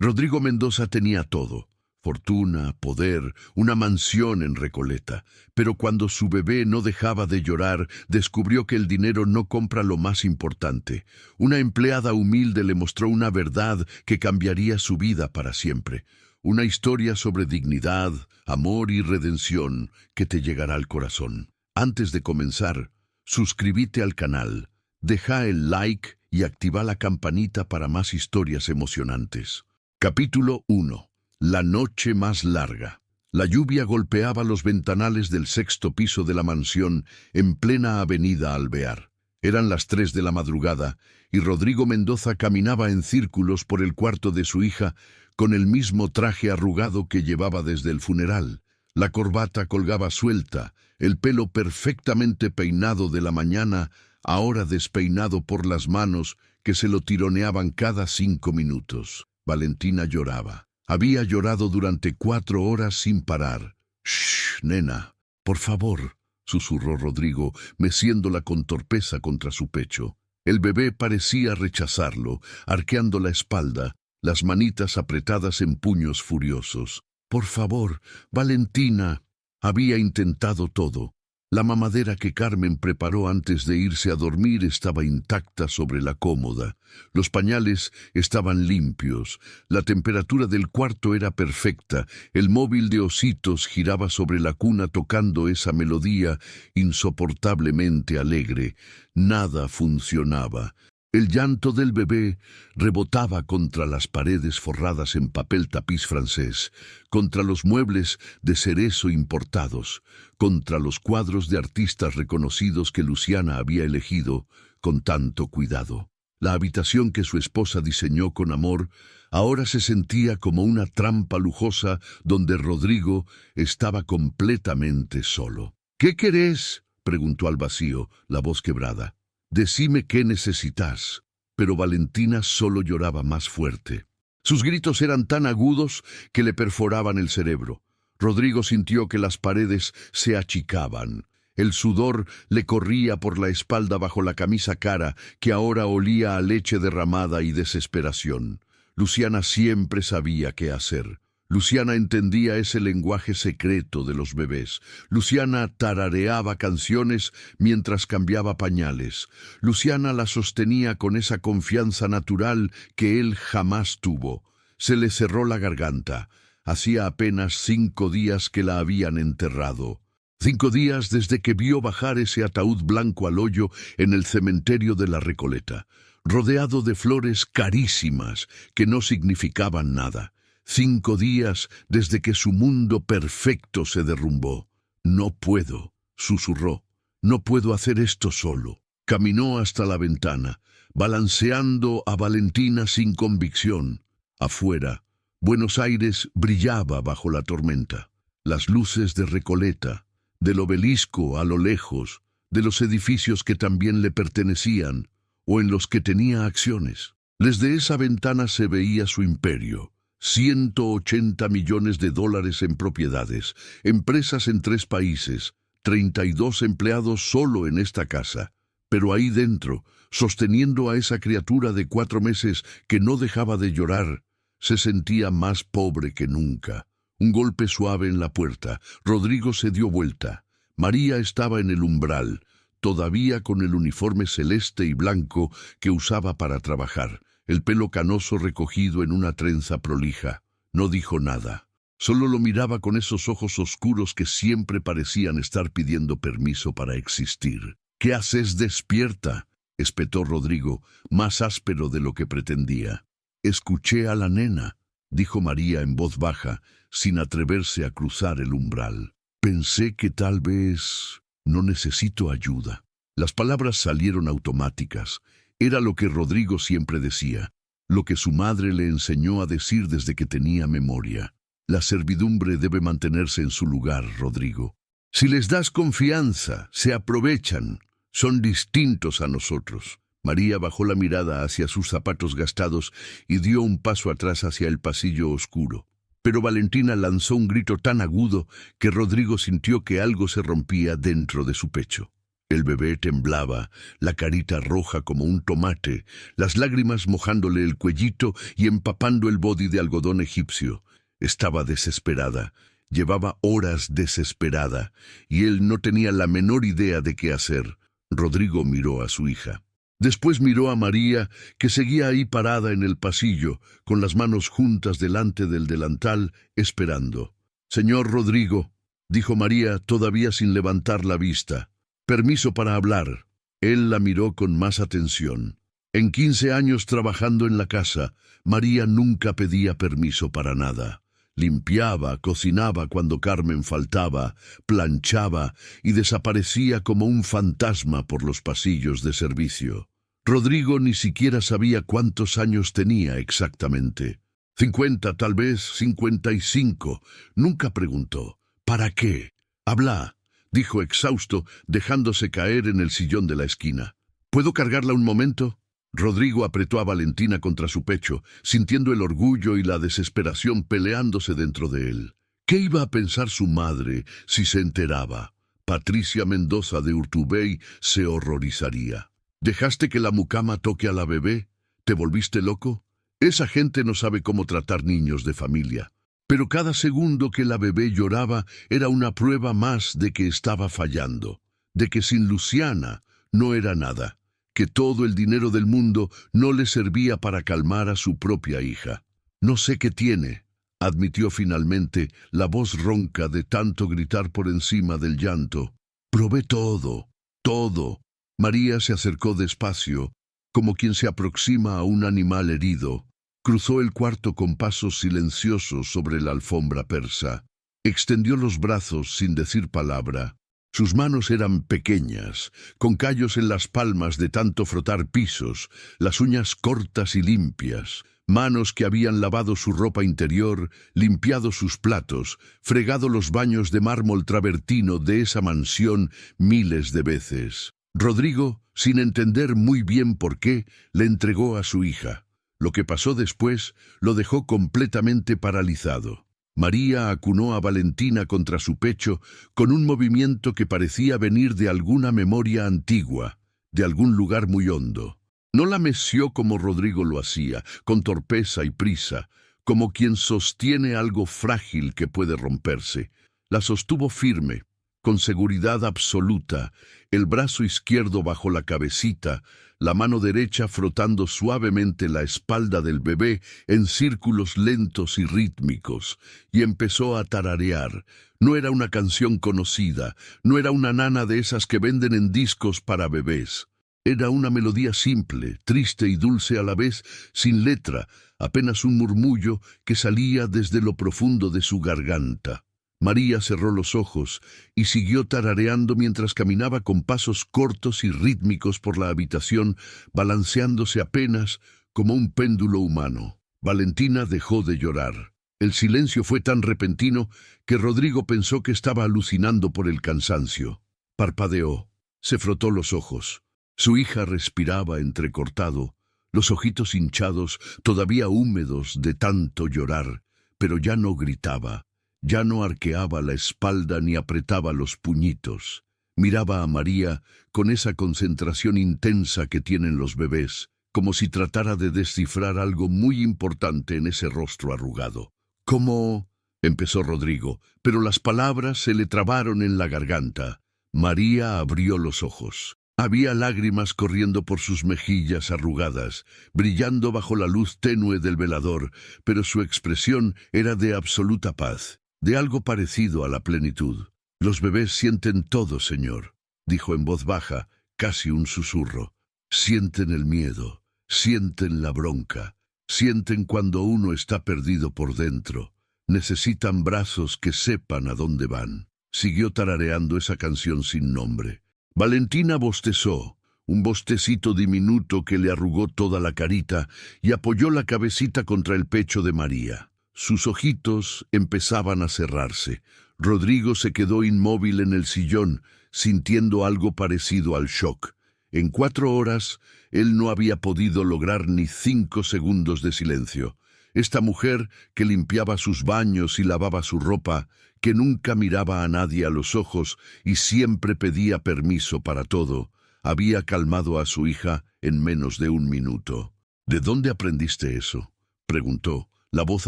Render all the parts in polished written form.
Rodrigo Mendoza tenía todo: fortuna, poder, una mansión en Recoleta. Pero cuando su bebé no dejaba de llorar, descubrió que el dinero no compra lo más importante. Una empleada humilde le mostró una verdad que cambiaría su vida para siempre. Una historia sobre dignidad, amor y redención que te llegará al corazón. Antes de comenzar, suscríbete al canal, deja el like y activa la campanita para más historias emocionantes. Capítulo 1. La noche más larga. La lluvia golpeaba los ventanales del sexto piso de la mansión en plena avenida Alvear. Eran las 3 de la madrugada y Rodrigo Mendoza caminaba en círculos por el cuarto de su hija con el mismo traje arrugado que llevaba desde el funeral. La corbata colgaba suelta, el pelo perfectamente peinado de la mañana, ahora despeinado por las manos que se lo tironeaban cada 5 minutos. Valentina lloraba. Había llorado durante 4 horas sin parar. «Shh, nena, por favor», susurró Rodrigo, meciéndola con torpeza contra su pecho. El bebé parecía rechazarlo, arqueando la espalda, las manitas apretadas en puños furiosos. «Por favor, Valentina». Había intentado todo. La mamadera que Carmen preparó antes de irse a dormir estaba intacta sobre la cómoda. Los pañales estaban limpios. La temperatura del cuarto era perfecta. El móvil de ositos giraba sobre la cuna tocando esa melodía insoportablemente alegre. Nada funcionaba. El llanto del bebé rebotaba contra las paredes forradas en papel tapiz francés, contra los muebles de cerezo importados, contra los cuadros de artistas reconocidos que Luciana había elegido con tanto cuidado. La habitación que su esposa diseñó con amor ahora se sentía como una trampa lujosa donde Rodrigo estaba completamente solo. «¿Qué querés?», preguntó al vacío, la voz quebrada. «Decime qué necesitas». Pero Valentina solo lloraba más fuerte. Sus gritos eran tan agudos que le perforaban el cerebro. Rodrigo sintió que las paredes se achicaban. El sudor le corría por la espalda bajo la camisa cara, que ahora olía a leche derramada y desesperación. Luciana siempre sabía qué hacer. Luciana entendía ese lenguaje secreto de los bebés. Luciana tarareaba canciones mientras cambiaba pañales. Luciana la sostenía con esa confianza natural que él jamás tuvo. Se le cerró la garganta. Hacía apenas 5 días que la habían enterrado. 5 días desde que vio bajar ese ataúd blanco al hoyo en el cementerio de la Recoleta, rodeado de flores carísimas que no significaban nada. 5 días desde que su mundo perfecto se derrumbó. «No puedo», susurró. «No puedo hacer esto solo». Caminó hasta la ventana, balanceando a Valentina sin convicción. Afuera, Buenos Aires brillaba bajo la tormenta. Las luces de Recoleta, del obelisco a lo lejos, de los edificios que también le pertenecían o en los que tenía acciones. Desde esa ventana se veía su imperio. 180 millones de dólares en propiedades, empresas en 3 países, 32 empleados solo en esta casa. Pero ahí dentro, sosteniendo a esa criatura de 4 meses que no dejaba de llorar, se sentía más pobre que nunca. Un golpe suave en la puerta. Rodrigo se dio vuelta. María estaba en el umbral, todavía con el uniforme celeste y blanco que usaba para trabajar, el pelo canoso recogido en una trenza prolija. No dijo nada. Solo lo miraba con esos ojos oscuros que siempre parecían estar pidiendo permiso para existir. «¿Qué haces despierta?», espetó Rodrigo, más áspero de lo que pretendía. «Escuché a la nena», dijo María en voz baja, sin atreverse a cruzar el umbral. «Pensé que tal vez no necesito ayuda». Las palabras salieron automáticas. Era lo que Rodrigo siempre decía, lo que su madre le enseñó a decir desde que tenía memoria. La servidumbre debe mantenerse en su lugar, Rodrigo. Si les das confianza, se aprovechan. Son distintos a nosotros. María bajó la mirada hacia sus zapatos gastados y dio un paso atrás hacia el pasillo oscuro. Pero Valentina lanzó un grito tan agudo que Rodrigo sintió que algo se rompía dentro de su pecho. El bebé temblaba, la carita roja como un tomate, las lágrimas mojándole el cuellito y empapando el body de algodón egipcio. Estaba desesperada, llevaba horas desesperada, y él no tenía la menor idea de qué hacer. Rodrigo miró a su hija. Después miró a María, que seguía ahí parada en el pasillo, con las manos juntas delante del delantal, esperando. «Señor Rodrigo», dijo María, todavía sin levantar la vista. «Permiso para hablar». Él la miró con más atención. En 15 años trabajando en la casa, María nunca pedía permiso para nada. Limpiaba, cocinaba cuando Carmen faltaba, planchaba y desaparecía como un fantasma por los pasillos de servicio. Rodrigo ni siquiera sabía cuántos años tenía exactamente. 50, tal vez 55. Nunca preguntó. «¿Para qué?» «Habla», dijo exhausto, dejándose caer en el sillón de la esquina. «¿Puedo cargarla un momento?» Rodrigo apretó a Valentina contra su pecho, sintiendo el orgullo y la desesperación peleándose dentro de él. ¿Qué iba a pensar su madre si se enteraba? Patricia Mendoza de Urtubey se horrorizaría. ¿Dejaste que la mucama toque a la bebé? ¿Te volviste loco? Esa gente no sabe cómo tratar niños de familia. Pero cada segundo que la bebé lloraba era una prueba más de que estaba fallando, de que sin Luciana no era nada, que todo el dinero del mundo no le servía para calmar a su propia hija. «No sé qué tiene», admitió finalmente, la voz ronca de tanto gritar por encima del llanto. «Probé todo, todo». María se acercó despacio, como quien se aproxima a un animal herido. Cruzó el cuarto con pasos silenciosos sobre la alfombra persa. Extendió los brazos sin decir palabra. Sus manos eran pequeñas, con callos en las palmas de tanto frotar pisos, las uñas cortas y limpias, manos que habían lavado su ropa interior, limpiado sus platos, fregado los baños de mármol travertino de esa mansión miles de veces. Rodrigo, sin entender muy bien por qué, le entregó a su hija. Lo que pasó después lo dejó completamente paralizado. María acunó a Valentina contra su pecho con un movimiento que parecía venir de alguna memoria antigua, de algún lugar muy hondo. No la meció como Rodrigo lo hacía, con torpeza y prisa, como quien sostiene algo frágil que puede romperse. La sostuvo firme, con seguridad absoluta, el brazo izquierdo bajo la cabecita, la mano derecha frotando suavemente la espalda del bebé en círculos lentos y rítmicos, y empezó a tararear. No era una canción conocida, no era una nana de esas que venden en discos para bebés. Era una melodía simple, triste y dulce a la vez, sin letra, apenas un murmullo que salía desde lo profundo de su garganta. María cerró los ojos y siguió tarareando mientras caminaba con pasos cortos y rítmicos por la habitación, balanceándose apenas como un péndulo humano. Valentina dejó de llorar. El silencio fue tan repentino que Rodrigo pensó que estaba alucinando por el cansancio. Parpadeó, se frotó los ojos. Su hija respiraba entrecortado, los ojitos hinchados, todavía húmedos de tanto llorar, pero ya no gritaba. Ya no arqueaba la espalda ni apretaba los puñitos. Miraba a María con esa concentración intensa que tienen los bebés, como si tratara de descifrar algo muy importante en ese rostro arrugado. «¿Cómo?», empezó Rodrigo, pero las palabras se le trabaron en la garganta. María abrió los ojos. Había lágrimas corriendo por sus mejillas arrugadas, brillando bajo la luz tenue del velador, pero su expresión era de absoluta paz, de algo parecido a la plenitud. «Los bebés sienten todo, señor», dijo en voz baja, casi un susurro. «Sienten el miedo, sienten la bronca, sienten cuando uno está perdido por dentro. Necesitan brazos que sepan a dónde van». Siguió tarareando esa canción sin nombre. Valentina bostezó, un bostecito diminuto que le arrugó toda la carita, y apoyó la cabecita contra el pecho de María. Sus ojitos empezaban a cerrarse. Rodrigo se quedó inmóvil en el sillón, sintiendo algo parecido al shock. En 4 horas, él no había podido lograr ni 5 segundos de silencio. Esta mujer que limpiaba sus baños y lavaba su ropa, que nunca miraba a nadie a los ojos y siempre pedía permiso para todo, había calmado a su hija en menos de un minuto. ¿De dónde aprendiste eso?, preguntó, la voz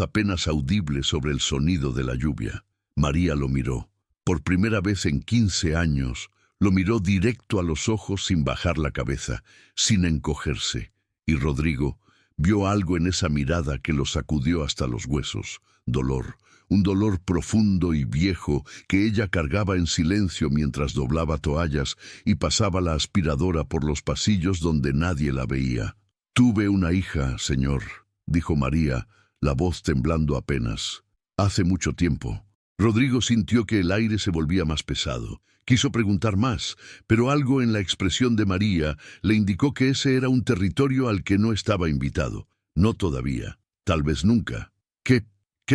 apenas audible sobre el sonido de la lluvia. María lo miró. Por primera vez en 15 años, lo miró directo a los ojos sin bajar la cabeza, sin encogerse. Y Rodrigo vio algo en esa mirada que lo sacudió hasta los huesos. Dolor, un dolor profundo y viejo que ella cargaba en silencio mientras doblaba toallas y pasaba la aspiradora por los pasillos donde nadie la veía. «Tuve una hija, señor», dijo María, la voz temblando apenas. «Hace mucho tiempo». Rodrigo sintió que el aire se volvía más pesado. Quiso preguntar más, pero algo en la expresión de María le indicó que ese era un territorio al que no estaba invitado. No todavía, tal vez nunca. ¿Qué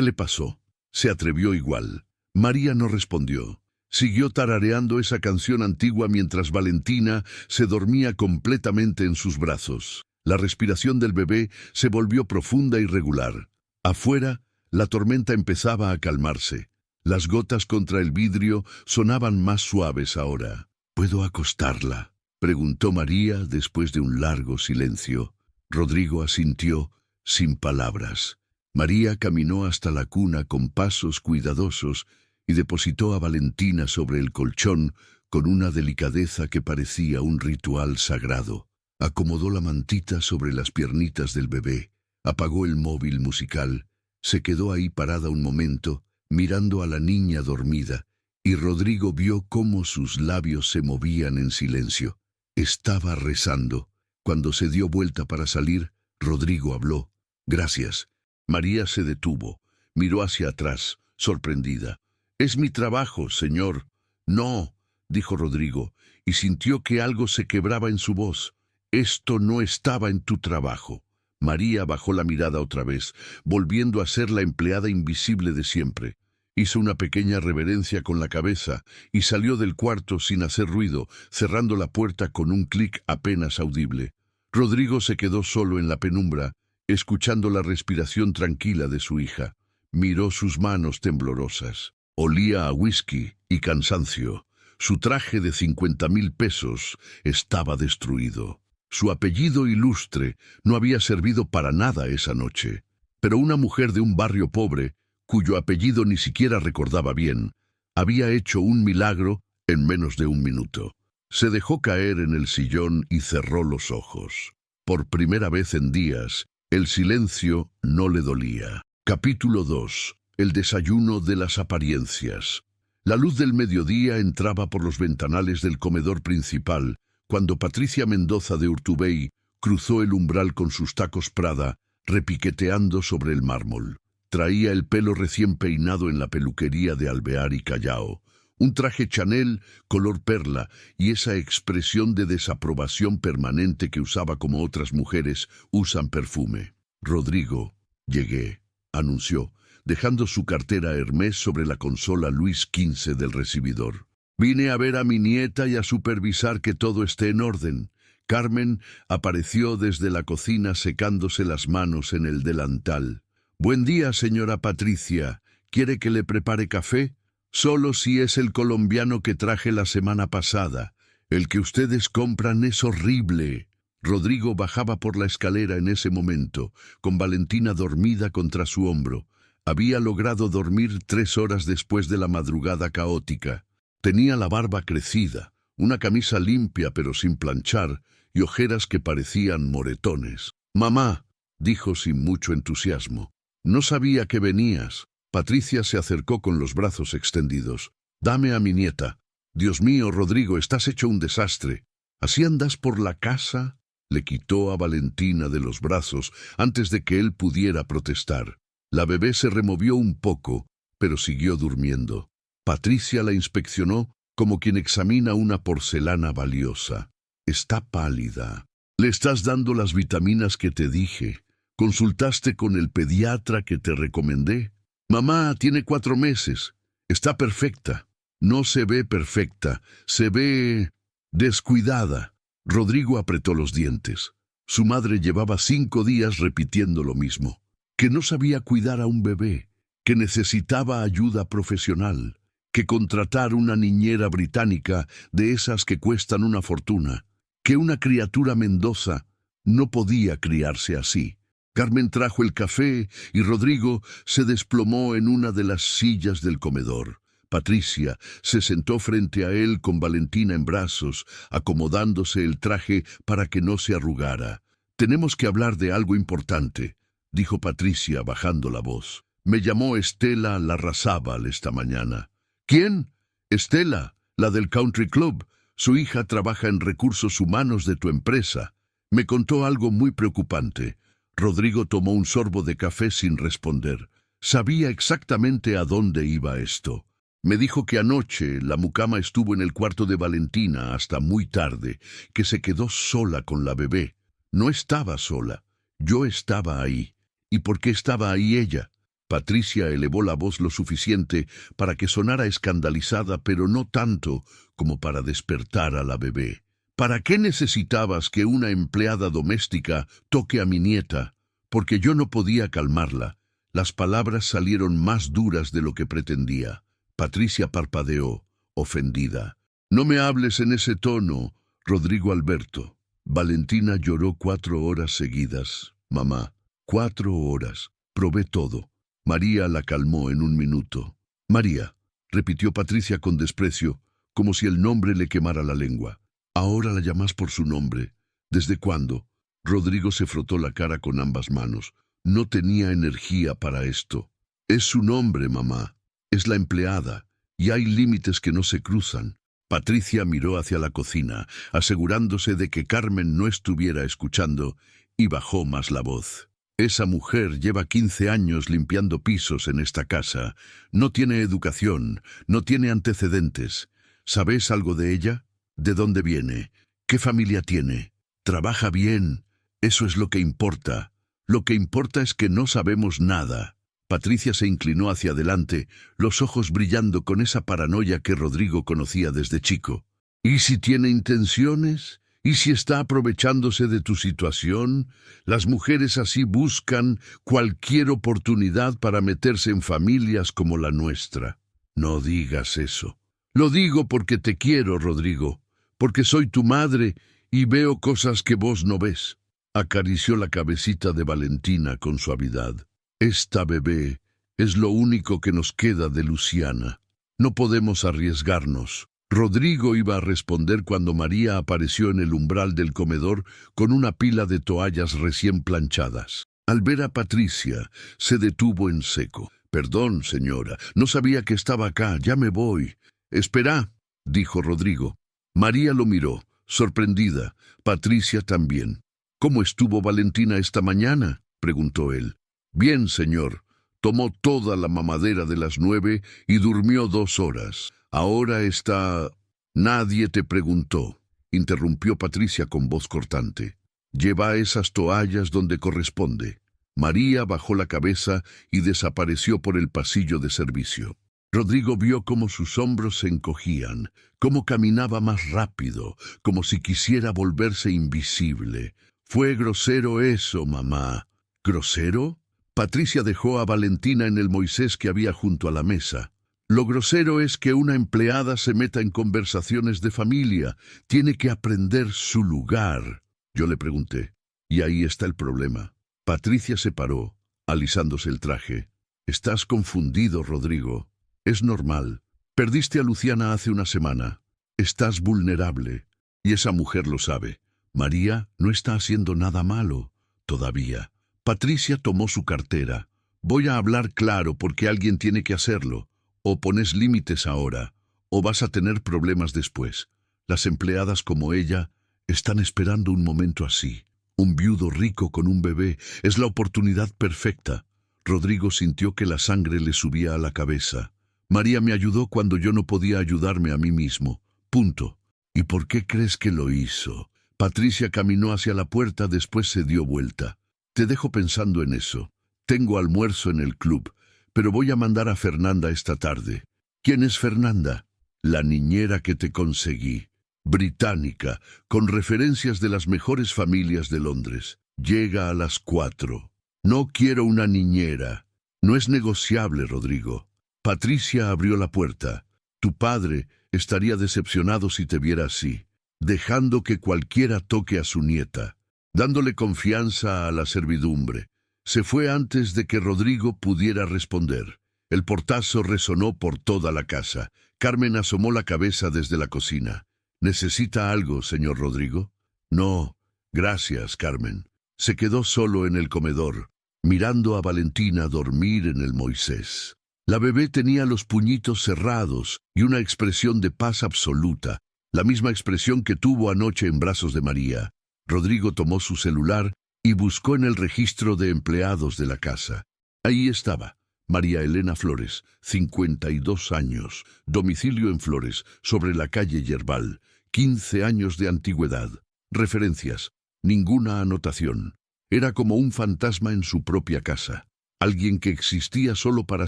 le pasó? Se atrevió igual. María no respondió. Siguió tarareando esa canción antigua mientras Valentina se dormía completamente en sus brazos. La respiración del bebé se volvió profunda y regular. Afuera, la tormenta empezaba a calmarse. Las gotas contra el vidrio sonaban más suaves ahora. «¿Puedo acostarla?», preguntó María después de un largo silencio. Rodrigo asintió, sin palabras. María caminó hasta la cuna con pasos cuidadosos y depositó a Valentina sobre el colchón con una delicadeza que parecía un ritual sagrado. Acomodó la mantita sobre las piernitas del bebé, apagó el móvil musical, se quedó ahí parada un momento, mirando a la niña dormida, y Rodrigo vio cómo sus labios se movían en silencio. Estaba rezando. Cuando se dio vuelta para salir, Rodrigo habló. «Gracias». María se detuvo, miró hacia atrás, sorprendida. «Es mi trabajo, señor». «No», dijo Rodrigo, y sintió que algo se quebraba en su voz. «Esto no estaba en tu trabajo». María bajó la mirada otra vez, volviendo a ser la empleada invisible de siempre. Hizo una pequeña reverencia con la cabeza y salió del cuarto sin hacer ruido, cerrando la puerta con un clic apenas audible. Rodrigo se quedó solo en la penumbra, escuchando la respiración tranquila de su hija. Miró sus manos temblorosas. Olía a whisky y cansancio. Su traje de 50.000 pesos estaba destruido. Su apellido ilustre no había servido para nada esa noche. Pero una mujer de un barrio pobre, cuyo apellido ni siquiera recordaba bien, había hecho un milagro en menos de un minuto. Se dejó caer en el sillón y cerró los ojos. Por primera vez en días, el silencio no le dolía. Capítulo 2. El desayuno de las apariencias. La luz del mediodía entraba por los ventanales del comedor principal, cuando Patricia Mendoza de Urtubey cruzó el umbral con sus tacos Prada, repiqueteando sobre el mármol. Traía el pelo recién peinado en la peluquería de Alvear y Callao, un traje Chanel color perla y esa expresión de desaprobación permanente que usaba como otras mujeres usan perfume. «Rodrigo, llegué», anunció, dejando su cartera Hermès sobre la consola Luis XV del recibidor. «Vine a ver a mi nieta y a supervisar que todo esté en orden». Carmen apareció desde la cocina secándose las manos en el delantal. «Buen día, señora Patricia. ¿Quiere que le prepare café?» «Solo si es el colombiano que traje la semana pasada. El que ustedes compran es horrible». Rodrigo bajaba por la escalera en ese momento, con Valentina dormida contra su hombro. Había logrado dormir 3 horas después de la madrugada caótica. Tenía la barba crecida, una camisa limpia pero sin planchar, y ojeras que parecían moretones. «Mamá», dijo sin mucho entusiasmo. «No sabía que venías». Patricia se acercó con los brazos extendidos. «Dame a mi nieta». «Dios mío, Rodrigo, estás hecho un desastre. ¿Así andas por la casa?». Le quitó a Valentina de los brazos antes de que él pudiera protestar. La bebé se removió un poco, pero siguió durmiendo. Patricia la inspeccionó como quien examina una porcelana valiosa. «Está pálida. Le estás dando las vitaminas que te dije. ¿Consultaste con el pediatra que te recomendé?» «Mamá, tiene 4 meses. Está perfecta». «No se ve perfecta. Se ve descuidada». Rodrigo apretó los dientes. Su madre llevaba 5 días repitiendo lo mismo. que no sabía cuidar a un bebé, que necesitaba ayuda profesional, que contratar una niñera británica de esas que cuestan una fortuna, que una criatura Mendoza no podía criarse así. Carmen trajo el café y Rodrigo se desplomó en una de las sillas del comedor. Patricia se sentó frente a él con Valentina en brazos, acomodándose el traje para que no se arrugara. «Tenemos que hablar de algo importante», dijo Patricia bajando la voz. «Me llamó Estela Larrazábal esta mañana». «¿Quién?» «Estela, la del Country Club. Su hija trabaja en recursos humanos de tu empresa. Me contó algo muy preocupante». Rodrigo tomó un sorbo de café sin responder. Sabía exactamente a dónde iba esto. Me dijo que anoche la mucama estuvo en el cuarto de Valentina hasta muy tarde, que se quedó sola con la bebé. No estaba sola. Yo estaba ahí. ¿Y por qué estaba ahí ella? Patricia elevó la voz lo suficiente para que sonara escandalizada, pero no tanto como para despertar a la bebé. ¿Para qué necesitabas que una empleada doméstica toque a mi nieta? Porque yo no podía calmarla. Las palabras salieron más duras de lo que pretendía. Patricia parpadeó, ofendida. «No me hables en ese tono, Rodrigo Alberto». Valentina lloró 4 horas seguidas. «Mamá, 4 horas. Probé todo». María la calmó en un minuto. «María», repitió Patricia con desprecio, como si el nombre le quemara la lengua. «Ahora la llamas por su nombre. ¿Desde cuándo?» Rodrigo se frotó la cara con ambas manos. No tenía energía para esto. «Es su nombre, mamá. Es la empleada, y hay límites que no se cruzan». Patricia miró hacia la cocina, asegurándose de que Carmen no estuviera escuchando, y bajó más la voz. «Esa mujer lleva 15 años limpiando pisos en esta casa. No tiene educación, no tiene antecedentes. ¿Sabes algo de ella? ¿De dónde viene? ¿Qué familia tiene? ¿Trabaja bien? Eso es lo que importa. Lo que importa es que no sabemos nada». Patricia se inclinó hacia adelante, los ojos brillando con esa paranoia que Rodrigo conocía desde chico. «¿Y si tiene intenciones? ¿Y si está aprovechándose de tu situación? Las mujeres así buscan cualquier oportunidad para meterse en familias como la nuestra». «No digas eso». «Lo digo porque te quiero, Rodrigo, porque soy tu madre y veo cosas que vos no ves». Acarició la cabecita de Valentina con suavidad. «Esta bebé es lo único que nos queda de Luciana. No podemos arriesgarnos». Rodrigo iba a responder cuando María apareció en el umbral del comedor con una pila de toallas recién planchadas. Al ver a Patricia, se detuvo en seco. «Perdón, señora, no sabía que estaba acá, ya me voy». «Espera», dijo Rodrigo. María lo miró, sorprendida. Patricia también. «¿Cómo estuvo Valentina esta mañana?», preguntó él. «Bien, señor. Tomó toda la mamadera de las 9 y durmió 2 horas. Ahora está...». «Nadie te preguntó», interrumpió Patricia con voz cortante. «Lleva esas toallas donde corresponde». María bajó la cabeza y desapareció por el pasillo de servicio. Rodrigo vio cómo sus hombros se encogían, cómo caminaba más rápido, como si quisiera volverse invisible. «Fue grosero eso, mamá». «¿Grosero?». Patricia dejó a Valentina en el Moisés que había junto a la mesa. «Lo grosero es que una empleada se meta en conversaciones de familia. Tiene que aprender su lugar». Yo le pregunté, «¿Y ahí está el problema?». Patricia se paró, alisándose el traje. «Estás confundido, Rodrigo. Es normal. Perdiste a Luciana hace una semana. Estás vulnerable. Y esa mujer lo sabe. María no está haciendo nada malo, todavía». Patricia tomó su cartera. «Voy a hablar claro porque alguien tiene que hacerlo. O pones límites ahora, o vas a tener problemas después. Las empleadas como ella están esperando un momento así. Un viudo rico con un bebé es la oportunidad perfecta». Rodrigo sintió que la sangre le subía a la cabeza. «María me ayudó cuando yo no podía ayudarme a mí mismo. Punto». «¿Y por qué crees que lo hizo?». Patricia caminó hacia la puerta, después se dio vuelta. «Te dejo pensando en eso. Tengo almuerzo en el club, pero voy a mandar a Fernanda esta tarde». «¿Quién es Fernanda?». «La niñera que te conseguí. Británica, con referencias de las mejores familias de Londres. Llega a las 4». No quiero una niñera. No es negociable, Rodrigo. Patricia abrió la puerta. Tu padre estaría decepcionado si te viera así, dejando que cualquiera toque a su nieta, dándole confianza a la servidumbre. Se fue antes de que Rodrigo pudiera responder. El portazo resonó por toda la casa. Carmen asomó la cabeza desde la cocina. ¿Necesita algo, señor Rodrigo? No, gracias, Carmen. Se quedó solo en el comedor, mirando a Valentina dormir en el Moisés. La bebé tenía los puñitos cerrados y una expresión de paz absoluta, la misma expresión que tuvo anoche en brazos de María. Rodrigo tomó su celular y buscó en el registro de empleados de la casa. Ahí estaba, María Elena Flores, 52 años, domicilio en Flores, sobre la calle Yerbal, 15 años de antigüedad. Referencias, ninguna anotación. Era como un fantasma en su propia casa, alguien que existía solo para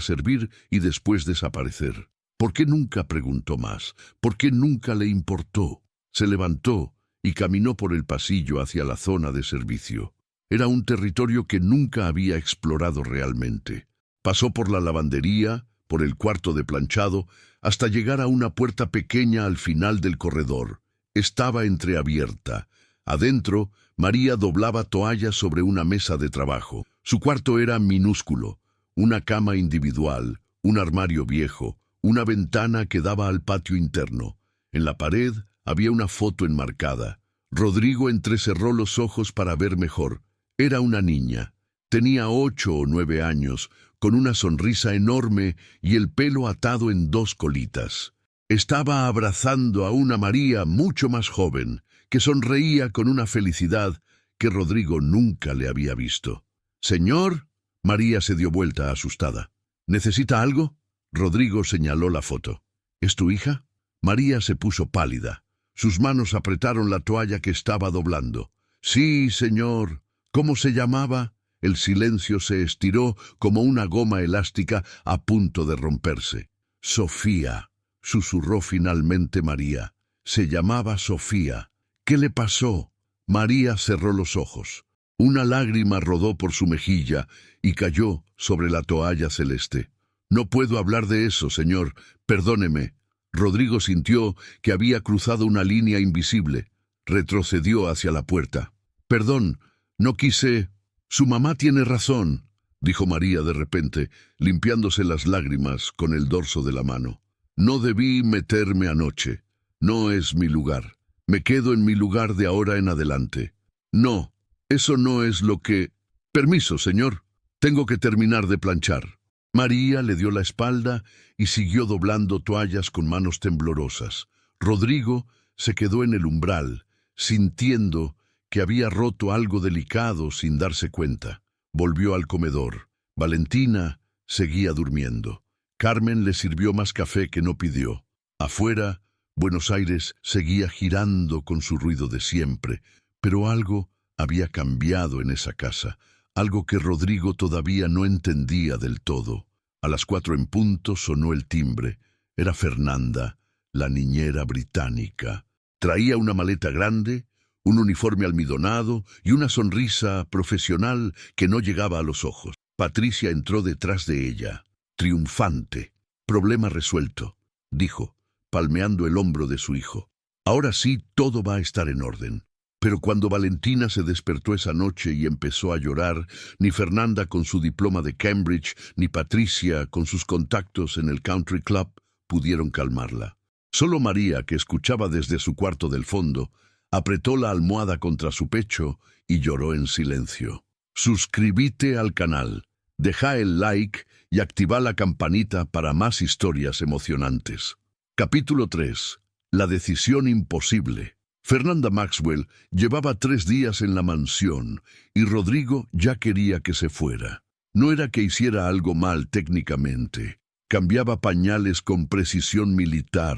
servir y después desaparecer. ¿Por qué nunca preguntó más? ¿Por qué nunca le importó? Se levantó y caminó por el pasillo hacia la zona de servicio. Era un territorio que nunca había explorado realmente. Pasó por la lavandería, por el cuarto de planchado, hasta llegar a una puerta pequeña al final del corredor. Estaba entreabierta. Adentro, María doblaba toallas sobre una mesa de trabajo. Su cuarto era minúsculo, una cama individual, un armario viejo, una ventana que daba al patio interno. En la pared había una foto enmarcada. Rodrigo entrecerró los ojos para ver mejor. Era una niña. Tenía 8 o 9 años, con una sonrisa enorme y el pelo atado en 2 colitas. Estaba abrazando a una María mucho más joven, que sonreía con una felicidad que Rodrigo nunca le había visto. «Señor», María se dio vuelta asustada. «¿Necesita algo?» Rodrigo señaló la foto. «¿Es tu hija?» María se puso pálida. Sus manos apretaron la toalla que estaba doblando. «Sí, señor». «¿Cómo se llamaba?» El silencio se estiró como una goma elástica a punto de romperse. «Sofía», susurró finalmente María. «Se llamaba Sofía». «¿Qué le pasó?» María cerró los ojos. Una lágrima rodó por su mejilla y cayó sobre la toalla celeste. «No puedo hablar de eso, señor. Perdóneme». Rodrigo sintió que había cruzado una línea invisible. Retrocedió hacia la puerta. «Perdón, no quise...» «Su mamá tiene razón», dijo María de repente, limpiándose las lágrimas con el dorso de la mano. «No debí meterme anoche. No es mi lugar. Me quedo en mi lugar de ahora en adelante». «No, eso no es lo que...» «Permiso, señor. Tengo que terminar de planchar». María le dio la espalda y siguió doblando toallas con manos temblorosas. Rodrigo se quedó en el umbral, sintiendo que había roto algo delicado sin darse cuenta. Volvió al comedor. Valentina seguía durmiendo. Carmen le sirvió más café que no pidió. Afuera, Buenos Aires seguía girando con su ruido de siempre, pero algo había cambiado en esa casa, algo que Rodrigo todavía no entendía del todo. A las 4 en punto sonó el timbre. Era Fernanda, la niñera británica. Traía una maleta grande, un uniforme almidonado y una sonrisa profesional que no llegaba a los ojos. Patricia entró detrás de ella, triunfante. «Problema resuelto», dijo, palmeando el hombro de su hijo. «Ahora sí, todo va a estar en orden». Pero cuando Valentina se despertó esa noche y empezó a llorar, ni Fernanda con su diploma de Cambridge, ni Patricia con sus contactos en el country club pudieron calmarla. Solo María, que escuchaba desde su cuarto del fondo, apretó la almohada contra su pecho y lloró en silencio. Suscríbete al canal, deja el like y activa la campanita para más historias emocionantes. Capítulo 3. La decisión imposible. Fernanda Maxwell llevaba 3 días en la mansión y Rodrigo ya quería que se fuera. No era que hiciera algo mal técnicamente. Cambiaba pañales con precisión militar,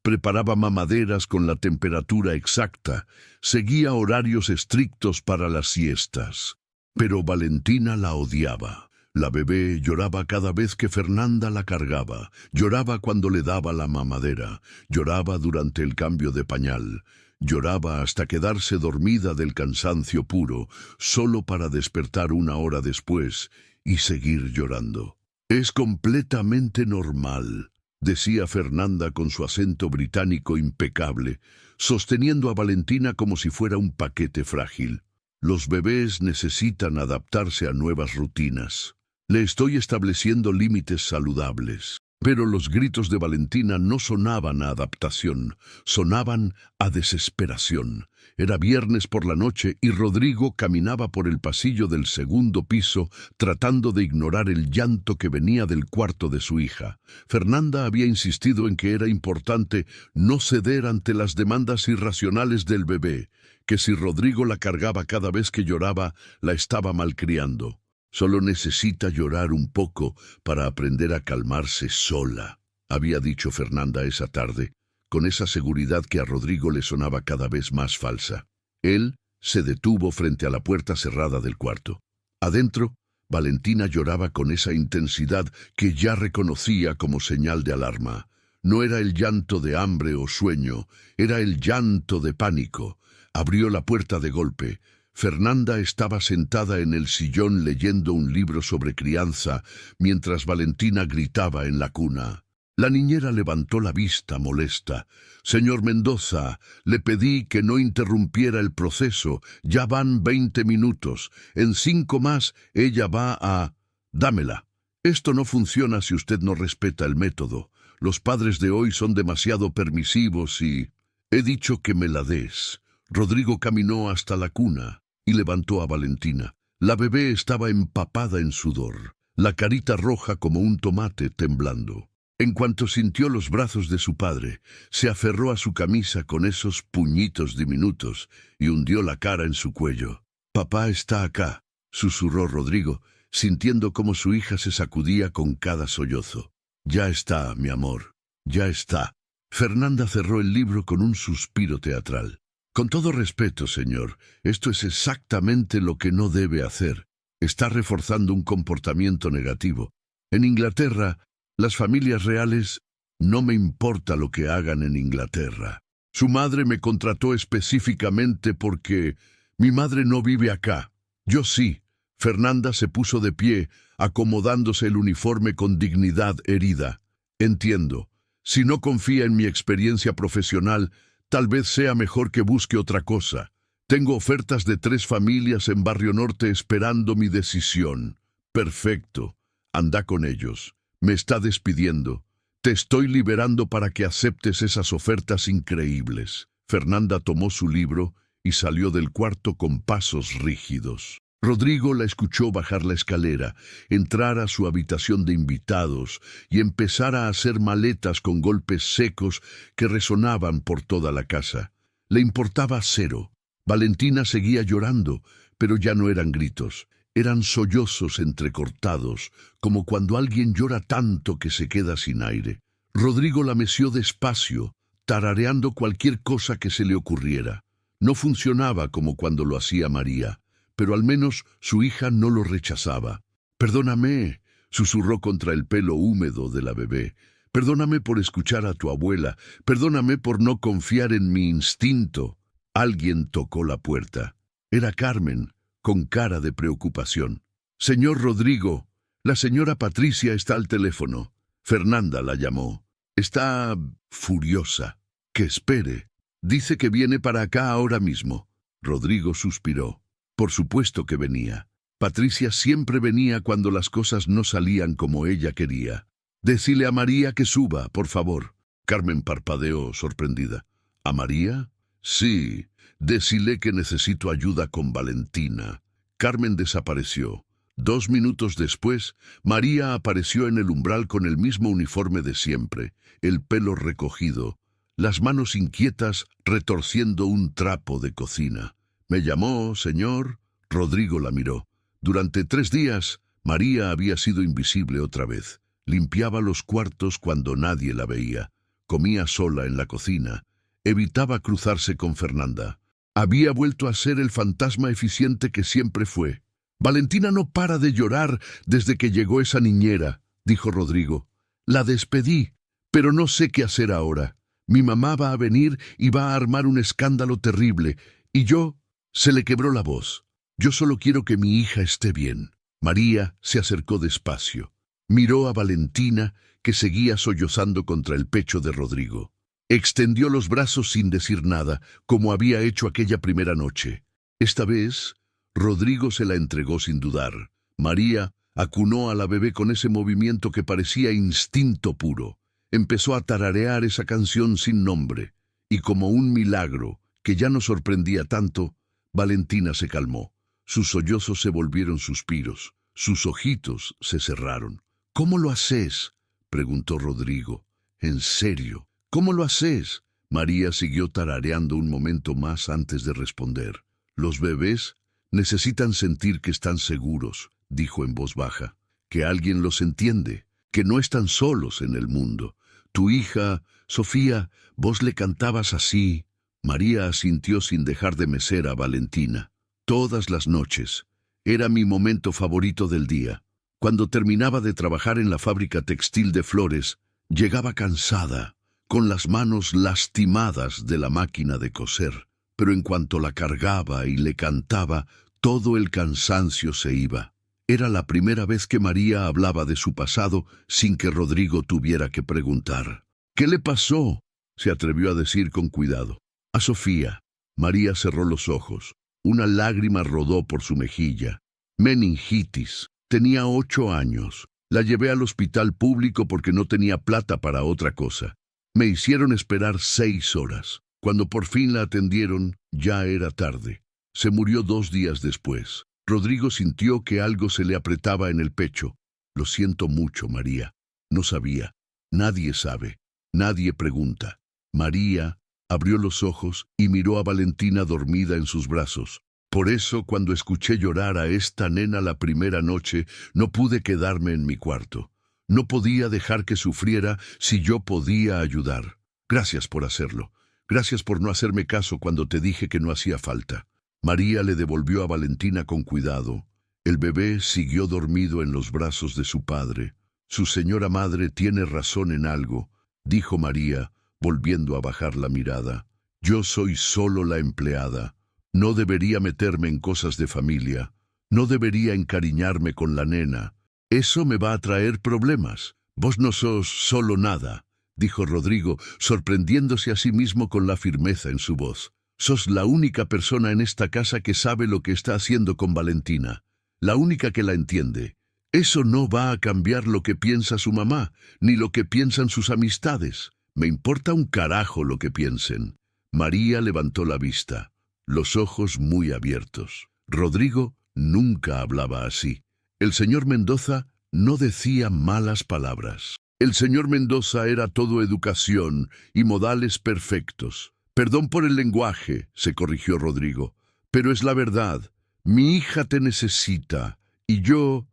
preparaba mamaderas con la temperatura exacta, seguía horarios estrictos para las siestas. Pero Valentina la odiaba. La bebé lloraba cada vez que Fernanda la cargaba, lloraba cuando le daba la mamadera, lloraba durante el cambio de pañal, Lloraba hasta quedarse dormida del cansancio puro, solo para despertar una hora después y seguir llorando. «Es completamente normal», decía Fernanda con su acento británico impecable, sosteniendo a Valentina como si fuera un paquete frágil. «Los bebés necesitan adaptarse a nuevas rutinas. Le estoy estableciendo límites saludables». Pero los gritos de Valentina no sonaban a adaptación, sonaban a desesperación. Era viernes por la noche y Rodrigo caminaba por el pasillo del segundo piso tratando de ignorar el llanto que venía del cuarto de su hija. Fernanda había insistido en que era importante no ceder ante las demandas irracionales del bebé, que si Rodrigo la cargaba cada vez que lloraba, la estaba malcriando. «Solo necesita llorar un poco para aprender a calmarse sola», había dicho Fernanda esa tarde, con esa seguridad que a Rodrigo le sonaba cada vez más falsa. Él se detuvo frente a la puerta cerrada del cuarto. Adentro, Valentina lloraba con esa intensidad que ya reconocía como señal de alarma. No era el llanto de hambre o sueño, era el llanto de pánico. Abrió la puerta de golpe. Fernanda estaba sentada en el sillón leyendo un libro sobre crianza, mientras Valentina gritaba en la cuna. La niñera levantó la vista molesta. «Señor Mendoza, le pedí que no interrumpiera el proceso. Ya van 20 minutos. En 5 más ella va a... Dámela. Esto no funciona si usted no respeta el método. Los padres de hoy son demasiado permisivos y... He dicho que me la des». Rodrigo caminó hasta la cuna y levantó a Valentina. La bebé estaba empapada en sudor, la carita roja como un tomate temblando. En cuanto sintió los brazos de su padre, se aferró a su camisa con esos puñitos diminutos y hundió la cara en su cuello. «Papá está acá», susurró Rodrigo, sintiendo cómo su hija se sacudía con cada sollozo. «Ya está, mi amor, ya está». Fernanda cerró el libro con un suspiro teatral. «Con todo respeto, señor, esto es exactamente lo que no debe hacer. Está reforzando un comportamiento negativo. En Inglaterra, las familias reales, no me importa lo que hagan en Inglaterra. Su madre me contrató específicamente porque mi madre no vive acá. Yo sí». Fernanda se puso de pie, acomodándose el uniforme con dignidad herida. «Entiendo. Si no confía en mi experiencia profesional, tal vez sea mejor que busque otra cosa. Tengo ofertas de 3 familias en Barrio Norte esperando mi decisión». «Perfecto. Anda con ellos. Me está despidiendo. Te estoy liberando para que aceptes esas ofertas increíbles». Fernanda tomó su libro y salió del cuarto con pasos rígidos. Rodrigo la escuchó bajar la escalera, entrar a su habitación de invitados y empezar a hacer maletas con golpes secos que resonaban por toda la casa. Le importaba cero. Valentina seguía llorando, pero ya no eran gritos. Eran sollozos entrecortados, como cuando alguien llora tanto que se queda sin aire. Rodrigo la meció despacio, tarareando cualquier cosa que se le ocurriera. No funcionaba como cuando lo hacía María, pero al menos su hija no lo rechazaba. «Perdóname», susurró contra el pelo húmedo de la bebé. «Perdóname por escuchar a tu abuela. Perdóname por no confiar en mi instinto». Alguien tocó la puerta. Era Carmen, con cara de preocupación. «Señor Rodrigo, la señora Patricia está al teléfono». Fernanda la llamó. «Está furiosa. Que espere. Dice que viene para acá ahora mismo». Rodrigo suspiró. Por supuesto que venía. Patricia siempre venía cuando las cosas no salían como ella quería. «Decile a María que suba, por favor». Carmen parpadeó, sorprendida. «¿A María?» «Sí. Decile que necesito ayuda con Valentina». Carmen desapareció. 2 minutos después, María apareció en el umbral con el mismo uniforme de siempre, el pelo recogido, las manos inquietas retorciendo un trapo de cocina. «¿Me llamó, señor?» Rodrigo la miró. Durante 3 días, María había sido invisible otra vez. Limpiaba los cuartos cuando nadie la veía. Comía sola en la cocina. Evitaba cruzarse con Fernanda. Había vuelto a ser el fantasma eficiente que siempre fue. «Valentina no para de llorar desde que llegó esa niñera», dijo Rodrigo. «La despedí, pero no sé qué hacer ahora. Mi mamá va a venir y va a armar un escándalo terrible. Y yo... Se le quebró la voz. Yo solo quiero que mi hija esté bien. María se acercó despacio. Miró a Valentina, que seguía sollozando contra el pecho de Rodrigo. Extendió los brazos sin decir nada, como había hecho aquella primera noche. Esta vez, Rodrigo se la entregó sin dudar. María acunó a la bebé con ese movimiento que parecía instinto puro. Empezó a tararear esa canción sin nombre, y como un milagro, que ya no sorprendía tanto, Valentina se calmó. Sus sollozos se volvieron suspiros, sus ojitos se cerraron. «¿Cómo lo haces?», preguntó Rodrigo. «¿En serio? ¿Cómo lo haces?». María siguió tarareando un momento más antes de responder. «Los bebés necesitan sentir que están seguros», dijo en voz baja, «que alguien los entiende, que no están solos en el mundo. Tu hija, Sofía, vos le cantabas así». María asintió sin dejar de mecer a Valentina. «Todas las noches. Era mi momento favorito del día. Cuando terminaba de trabajar en la fábrica textil de flores, llegaba cansada, con las manos lastimadas de la máquina de coser, pero en cuanto la cargaba y le cantaba, todo el cansancio se iba». Era la primera vez que María hablaba de su pasado sin que Rodrigo tuviera que preguntar. «¿Qué le pasó?», se atrevió a decir con cuidado. «A Sofía». María cerró los ojos. Una lágrima rodó por su mejilla. «Meningitis. Tenía 8 años. La llevé al hospital público porque no tenía plata para otra cosa. Me hicieron esperar 6 horas. Cuando por fin la atendieron, ya era tarde. Se murió 2 días después». Rodrigo sintió que algo se le apretaba en el pecho. «Lo siento mucho, María. No sabía. Nadie sabe. Nadie pregunta». María abrió los ojos y miró a Valentina dormida en sus brazos. «Por eso, cuando escuché llorar a esta nena la primera noche, no pude quedarme en mi cuarto. No podía dejar que sufriera si yo podía ayudar. Gracias por hacerlo. Gracias por no hacerme caso cuando te dije que no hacía falta». María le devolvió a Valentina con cuidado. El bebé siguió dormido en los brazos de su padre. «Su señora madre tiene razón en algo», dijo María, volviendo a bajar la mirada. «Yo soy solo la empleada. No debería meterme en cosas de familia. No debería encariñarme con la nena. Eso me va a traer problemas. Vos no sos solo nada», dijo Rodrigo, sorprendiéndose a sí mismo con la firmeza en su voz. «Sos la única persona en esta casa que sabe lo que está haciendo con Valentina. La única que la entiende. Eso no va a cambiar lo que piensa su mamá, ni lo que piensan sus amistades. Me importa un carajo lo que piensen». María levantó la vista, los ojos muy abiertos. Rodrigo nunca hablaba así. El señor Mendoza no decía malas palabras. El señor Mendoza era todo educación y modales perfectos. «Perdón por el lenguaje», se corrigió Rodrigo, «pero es la verdad. Mi hija te necesita, y yo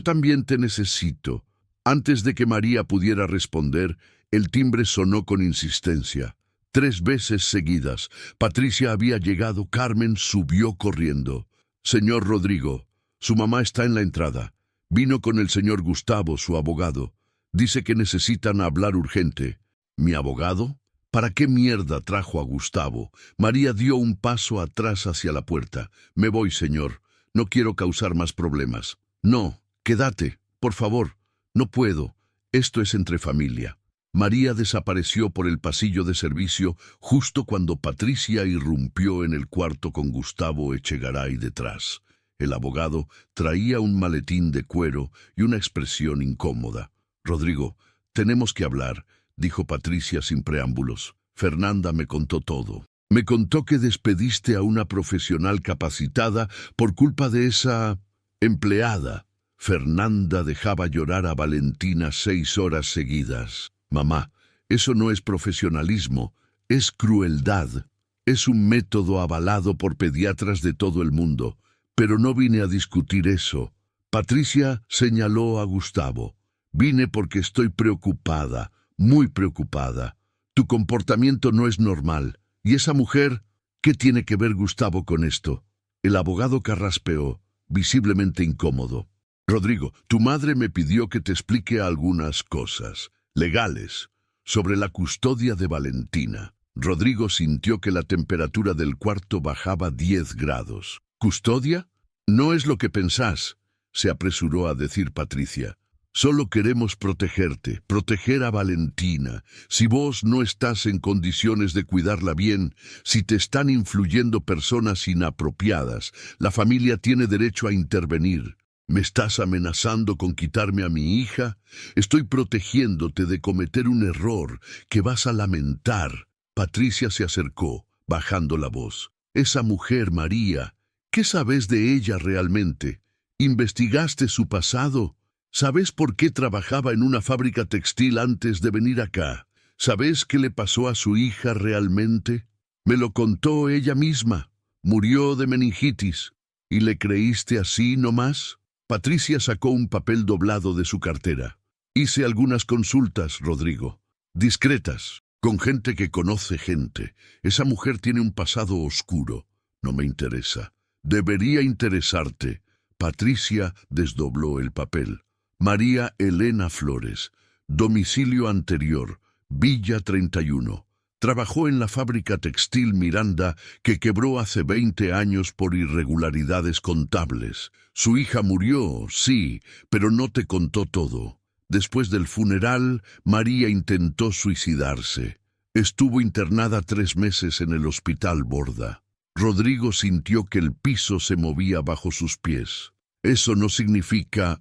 también te necesito». Antes de que María pudiera responder, el timbre sonó con insistencia. 3 veces seguidas. Patricia había llegado. Carmen subió corriendo. «Señor Rodrigo, su mamá está en la entrada. Vino con el señor Gustavo, su abogado. Dice que necesitan hablar urgente». «¿Mi abogado? ¿Para qué mierda trajo a Gustavo?». María dio un paso atrás hacia la puerta. «Me voy, señor. No quiero causar más problemas». «No, quédate, por favor». «No puedo. Esto es entre familia». María desapareció por el pasillo de servicio justo cuando Patricia irrumpió en el cuarto con Gustavo Echegaray detrás. El abogado traía un maletín de cuero y una expresión incómoda. «Rodrigo, tenemos que hablar», dijo Patricia sin preámbulos. «Fernanda me contó todo. Me contó que despediste a una profesional capacitada por culpa de esa empleada». Fernanda dejaba llorar a Valentina 6 horas seguidas. «Mamá, eso no es profesionalismo, es crueldad. Es un método avalado por pediatras de todo el mundo. Pero no vine a discutir eso». Patricia señaló a Gustavo. «Vine porque estoy preocupada, muy preocupada. Tu comportamiento no es normal. ¿Y esa mujer? ¿Qué tiene que ver Gustavo con esto?». El abogado carraspeó, visiblemente incómodo. «Rodrigo, tu madre me pidió que te explique algunas cosas legales. sobre la custodia de Valentina. Rodrigo sintió que la temperatura del cuarto bajaba 10 grados. ¿Custodia? No es lo que pensás, se apresuró a decir Patricia. Solo queremos protegerte, proteger a Valentina. Si vos no estás en condiciones de cuidarla bien, si te están influyendo personas inapropiadas, la familia tiene derecho a intervenir. ¿Me estás amenazando con quitarme a mi hija? Estoy protegiéndote de cometer un error que vas a lamentar. Patricia se acercó, bajando la voz. Esa mujer, María, ¿qué sabes de ella realmente? ¿Investigaste su pasado? ¿Sabes por qué trabajaba en una fábrica textil antes de venir acá? ¿Sabes qué le pasó a su hija realmente? Me lo contó ella misma. Murió de meningitis. ¿Y le creíste así nomás? Patricia sacó un papel doblado de su cartera. Hice algunas consultas, Rodrigo. Discretas, con gente que conoce gente. Esa mujer tiene un pasado oscuro. No me interesa. Debería interesarte. Patricia desdobló el papel. María Elena Flores, domicilio anterior, Villa 31. Trabajó en la fábrica textil Miranda que quebró hace 20 años por irregularidades contables. Su hija murió, sí, pero no te contó todo. Después del funeral, María intentó suicidarse. Estuvo internada 3 meses en el hospital Borda. Rodrigo sintió que el piso se movía bajo sus pies. Eso no significa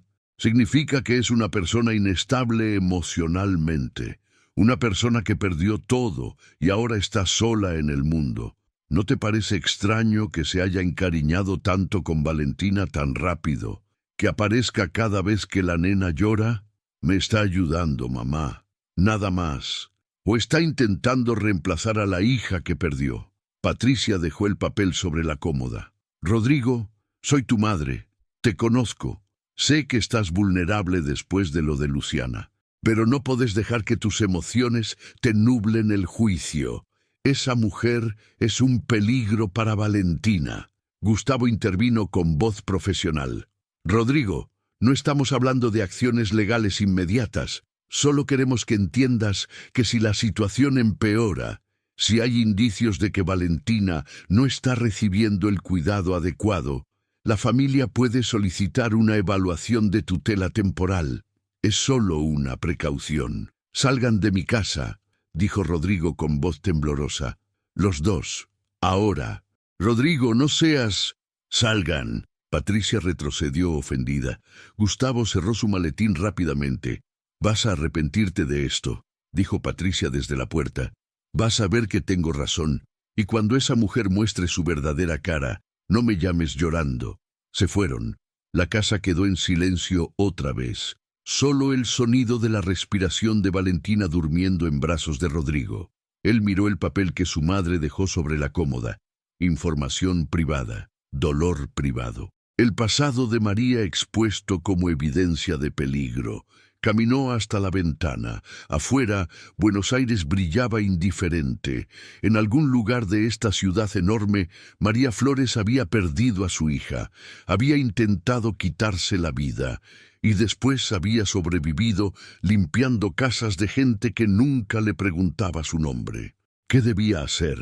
que es una persona inestable emocionalmente, una persona que perdió todo y ahora está sola en el mundo. ¿No te parece extraño que se haya encariñado tanto con Valentina tan rápido, que aparezca cada vez que la nena llora? Me está ayudando, mamá, nada más. ¿O está intentando reemplazar a la hija que perdió? Patricia dejó el papel sobre la cómoda. Rodrigo, soy tu madre, te conozco. Sé que estás vulnerable después de lo de Luciana, pero no podés dejar que tus emociones te nublen el juicio. Esa mujer es un peligro para Valentina. Gustavo intervino con voz profesional. Rodrigo, no estamos hablando de acciones legales inmediatas. Solo queremos que entiendas que si la situación empeora, si hay indicios de que Valentina no está recibiendo el cuidado adecuado, la familia puede solicitar una evaluación de tutela temporal. Es solo una precaución. Salgan de mi casa, dijo Rodrigo con voz temblorosa. Los dos. Ahora. Rodrigo, no seas... Salgan. Patricia retrocedió ofendida. Gustavo cerró su maletín rápidamente. Vas a arrepentirte de esto, dijo Patricia desde la puerta. Vas a ver que tengo razón. Y cuando esa mujer muestre su verdadera cara, no me llames llorando. Se fueron. La casa quedó en silencio otra vez. Solo el sonido de la respiración de Valentina durmiendo en brazos de Rodrigo. Él miró el papel que su madre dejó sobre la cómoda. Información privada. Dolor privado. El pasado de María expuesto como evidencia de peligro. Caminó hasta la ventana. Afuera, Buenos Aires brillaba indiferente. En algún lugar de esta ciudad enorme, María Flores había perdido a su hija. Había intentado quitarse la vida. Y después había sobrevivido limpiando casas de gente que nunca le preguntaba su nombre. ¿Qué debía hacer?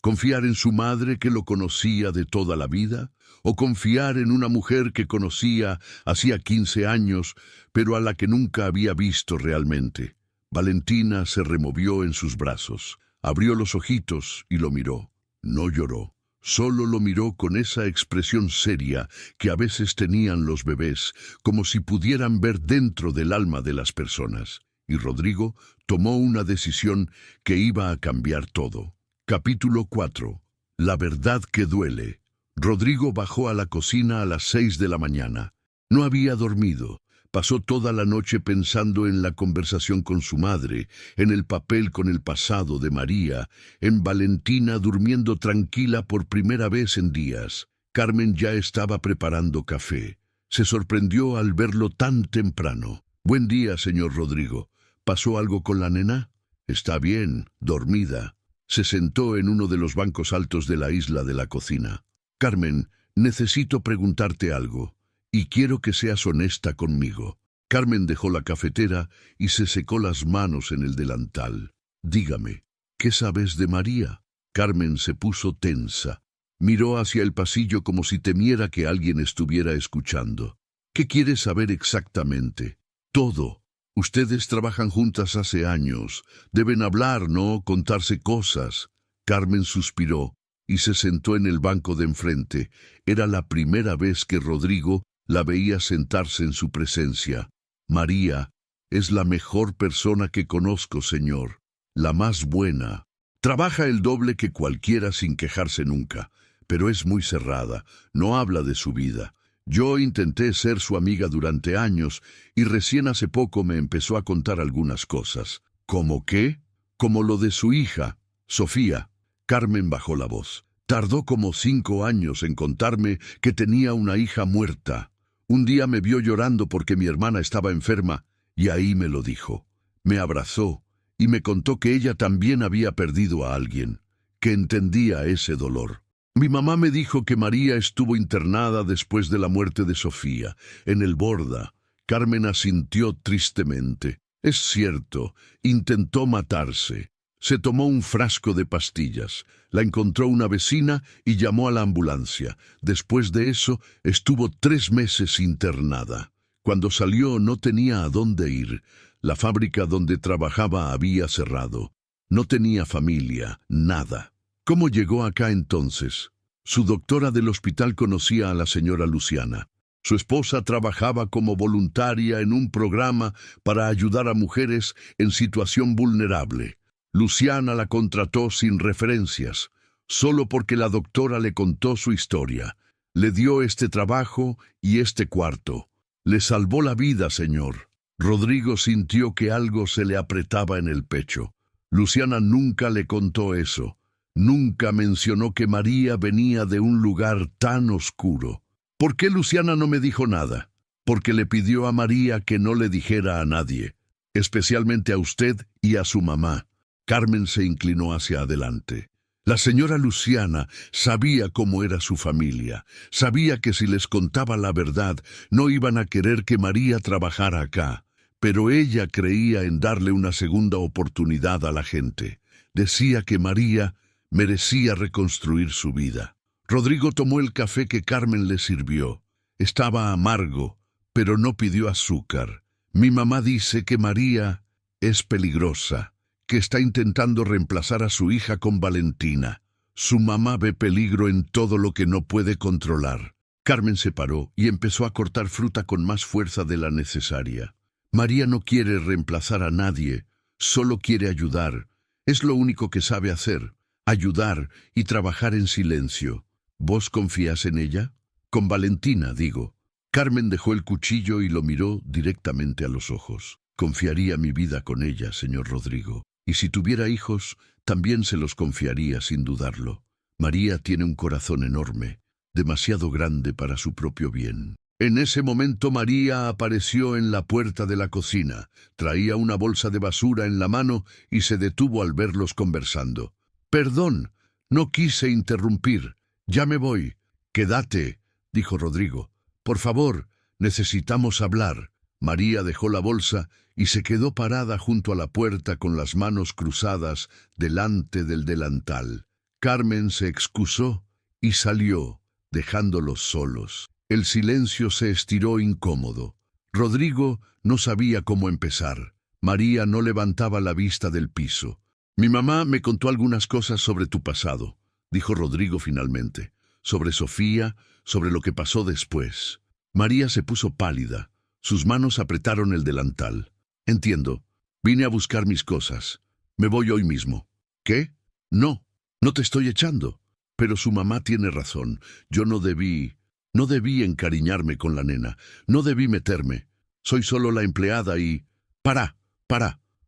¿Confiar en su madre que lo conocía de toda la vida? ¿O confiar en una mujer que conocía hacía 15 años, pero a la que nunca había visto realmente? Valentina se removió en sus brazos, abrió los ojitos y lo miró. No lloró, solo lo miró con esa expresión seria que a veces tenían los bebés, como si pudieran ver dentro del alma de las personas. Y Rodrigo tomó una decisión que iba a cambiar todo. Capítulo 4. La verdad que duele. Rodrigo bajó a la cocina a las 6 de la mañana. No había dormido. Pasó toda la noche pensando en la conversación con su madre, en el papel con el pasado de María, en Valentina durmiendo tranquila por primera vez en días. Carmen ya estaba preparando café. Se sorprendió al verlo tan temprano. Buen día, señor Rodrigo. ¿Pasó algo con la nena? Está bien, dormida. Se sentó en uno de los bancos altos de la isla de la cocina. Carmen, necesito preguntarte algo, y quiero que seas honesta conmigo. Carmen dejó la cafetera y se secó las manos en el delantal. Dígame, ¿qué sabes de María? Carmen se puso tensa. Miró hacia el pasillo como si temiera que alguien estuviera escuchando. ¿Qué quiere saber exactamente? Todo. Ustedes trabajan juntas hace años. Deben hablar, ¿no? Contarse cosas. Carmen suspiró y se sentó en el banco de enfrente. Era la primera vez que Rodrigo la veía sentarse en su presencia. María es la mejor persona que conozco, señor. La más buena. Trabaja el doble que cualquiera sin quejarse nunca, pero es muy cerrada, no habla de su vida. Yo intenté ser su amiga durante años y recién hace poco me empezó a contar algunas cosas. ¿Cómo qué? Como lo de su hija, Sofía. Carmen bajó la voz. Tardó como 5 años en contarme que tenía una hija muerta. Un día me vio llorando porque mi hermana estaba enferma y ahí me lo dijo. Me abrazó y me contó que ella también había perdido a alguien, que entendía ese dolor. Mi mamá me dijo que María estuvo internada después de la muerte de Sofía, en el Borda. Carmen asintió tristemente. Es cierto, intentó matarse. Se tomó un frasco de pastillas. La encontró una vecina y llamó a la ambulancia. Después de eso, estuvo 3 meses internada. Cuando salió no tenía a dónde ir. La fábrica donde trabajaba había cerrado. No tenía familia, nada. ¿Cómo llegó acá entonces? Su doctora del hospital conocía a la señora Luciana. Su esposa trabajaba como voluntaria en un programa para ayudar a mujeres en situación vulnerable. Luciana la contrató sin referencias, solo porque la doctora le contó su historia. Le dio este trabajo y este cuarto. Le salvó la vida, señor. Rodrigo sintió que algo se le apretaba en el pecho. Luciana nunca le contó eso. Nunca mencionó que María venía de un lugar tan oscuro. ¿Por qué Luciana no me dijo nada? Porque le pidió a María que no le dijera a nadie, especialmente a usted y a su mamá. Carmen se inclinó hacia adelante. La señora Luciana sabía cómo era su familia. Sabía que si les contaba la verdad, no iban a querer que María trabajara acá. Pero ella creía en darle una segunda oportunidad a la gente. Decía que María merecía reconstruir su vida. Rodrigo tomó el café que Carmen le sirvió. Estaba amargo, pero no pidió azúcar. Mi mamá dice que María es peligrosa, que está intentando reemplazar a su hija con Valentina. Su mamá ve peligro en todo lo que no puede controlar. Carmen se paró y empezó a cortar fruta con más fuerza de la necesaria. María no quiere reemplazar a nadie, solo quiere ayudar. Es lo único que sabe hacer, ayudar y trabajar en silencio. ¿Vos confías en ella? Con Valentina, digo. Carmen dejó el cuchillo y lo miró directamente a los ojos. Confiaría mi vida con ella, señor Rodrigo. Y si tuviera hijos, también se los confiaría sin dudarlo. María tiene un corazón enorme, demasiado grande para su propio bien. En ese momento María apareció en la puerta de la cocina. Traía una bolsa de basura en la mano y se detuvo al verlos conversando. Perdón, no quise interrumpir. Ya me voy. Quédate, dijo Rodrigo. Por favor, necesitamos hablar. María dejó la bolsa y se quedó parada junto a la puerta con las manos cruzadas delante del delantal. Carmen se excusó y salió, dejándolos solos. El silencio se estiró incómodo. Rodrigo no sabía cómo empezar. María no levantaba la vista del piso. Mi mamá me contó algunas cosas sobre tu pasado, dijo Rodrigo finalmente. Sobre Sofía, sobre lo que pasó después. María se puso pálida. Sus manos apretaron el delantal. Entiendo. Vine a buscar mis cosas. Me voy hoy mismo. ¿Qué? No, no te estoy echando. Pero su mamá tiene razón. Yo no debí encariñarme con la nena. No debí meterme. Soy solo la empleada y... ¡Para!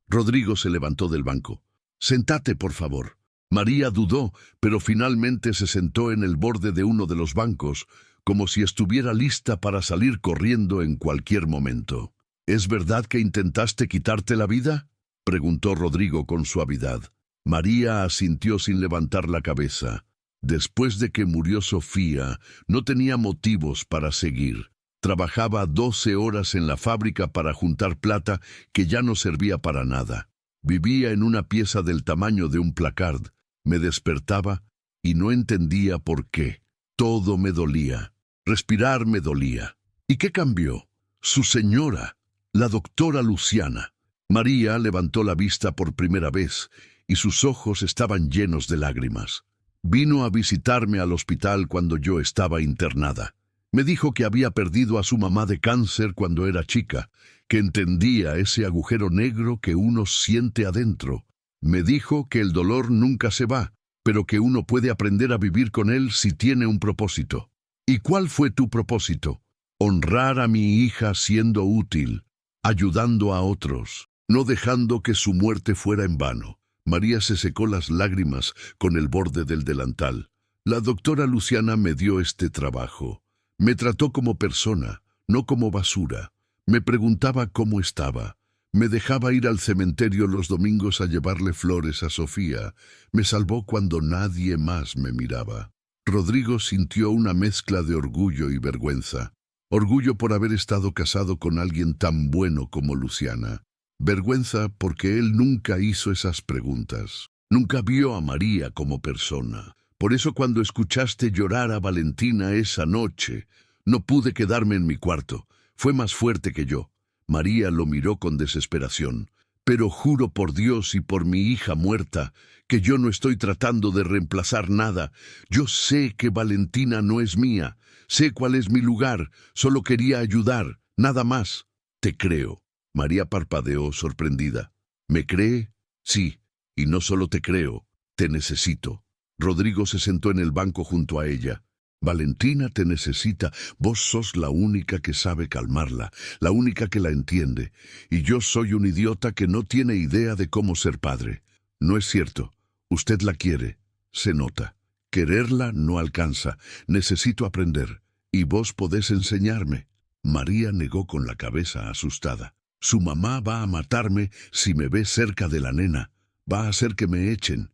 Rodrigo se levantó del banco. Sentate, por favor. María dudó, pero finalmente se sentó en el borde de uno de los bancos, como si estuviera lista para salir corriendo en cualquier momento. ¿Es verdad que intentaste quitarte la vida?, preguntó Rodrigo con suavidad. María asintió sin levantar la cabeza. Después de que murió Sofía, no tenía motivos para seguir. Trabajaba 12 horas en la fábrica para juntar plata que ya no servía para nada. Vivía en una pieza del tamaño de un placard. Me despertaba y no entendía por qué. Todo me dolía. Respirar me dolía. ¿Y qué cambió? Su señora, la doctora Luciana. María levantó la vista por primera vez y sus ojos estaban llenos de lágrimas. Vino a visitarme al hospital cuando yo estaba internada. Me dijo que había perdido a su mamá de cáncer cuando era chica, que entendía ese agujero negro que uno siente adentro. Me dijo que el dolor nunca se va, pero que uno puede aprender a vivir con él si tiene un propósito. ¿Y cuál fue tu propósito? Honrar a mi hija siendo útil, ayudando a otros, no dejando que su muerte fuera en vano. María se secó las lágrimas con el borde del delantal. La doctora Luciana me dio este trabajo. Me trató como persona, no como basura. Me preguntaba cómo estaba. Me dejaba ir al cementerio los domingos a llevarle flores a Sofía. Me salvó cuando nadie más me miraba. Rodrigo sintió una mezcla de orgullo y vergüenza. Orgullo por haber estado casado con alguien tan bueno como Luciana. Vergüenza porque él nunca hizo esas preguntas. Nunca vio a María como persona. Por eso cuando escuchaste llorar a Valentina esa noche, no pude quedarme en mi cuarto. Fue más fuerte que yo. María lo miró con desesperación. Pero juro por Dios y por mi hija muerta, que yo no estoy tratando de reemplazar nada. Yo sé que Valentina no es mía. Sé cuál es mi lugar. Solo quería ayudar, nada más. Te creo. María parpadeó sorprendida. ¿Me cree? Sí. Y no solo te creo, te necesito. Rodrigo se sentó en el banco junto a ella. Valentina te necesita. Vos sos la única que sabe calmarla, la única que la entiende. Y yo soy un idiota que no tiene idea de cómo ser padre. No es cierto. Usted la quiere. Se nota. Quererla no alcanza. Necesito aprender. Y vos podés enseñarme. María negó con la cabeza asustada. Su mamá va a matarme si me ve cerca de la nena. Va a hacer que me echen.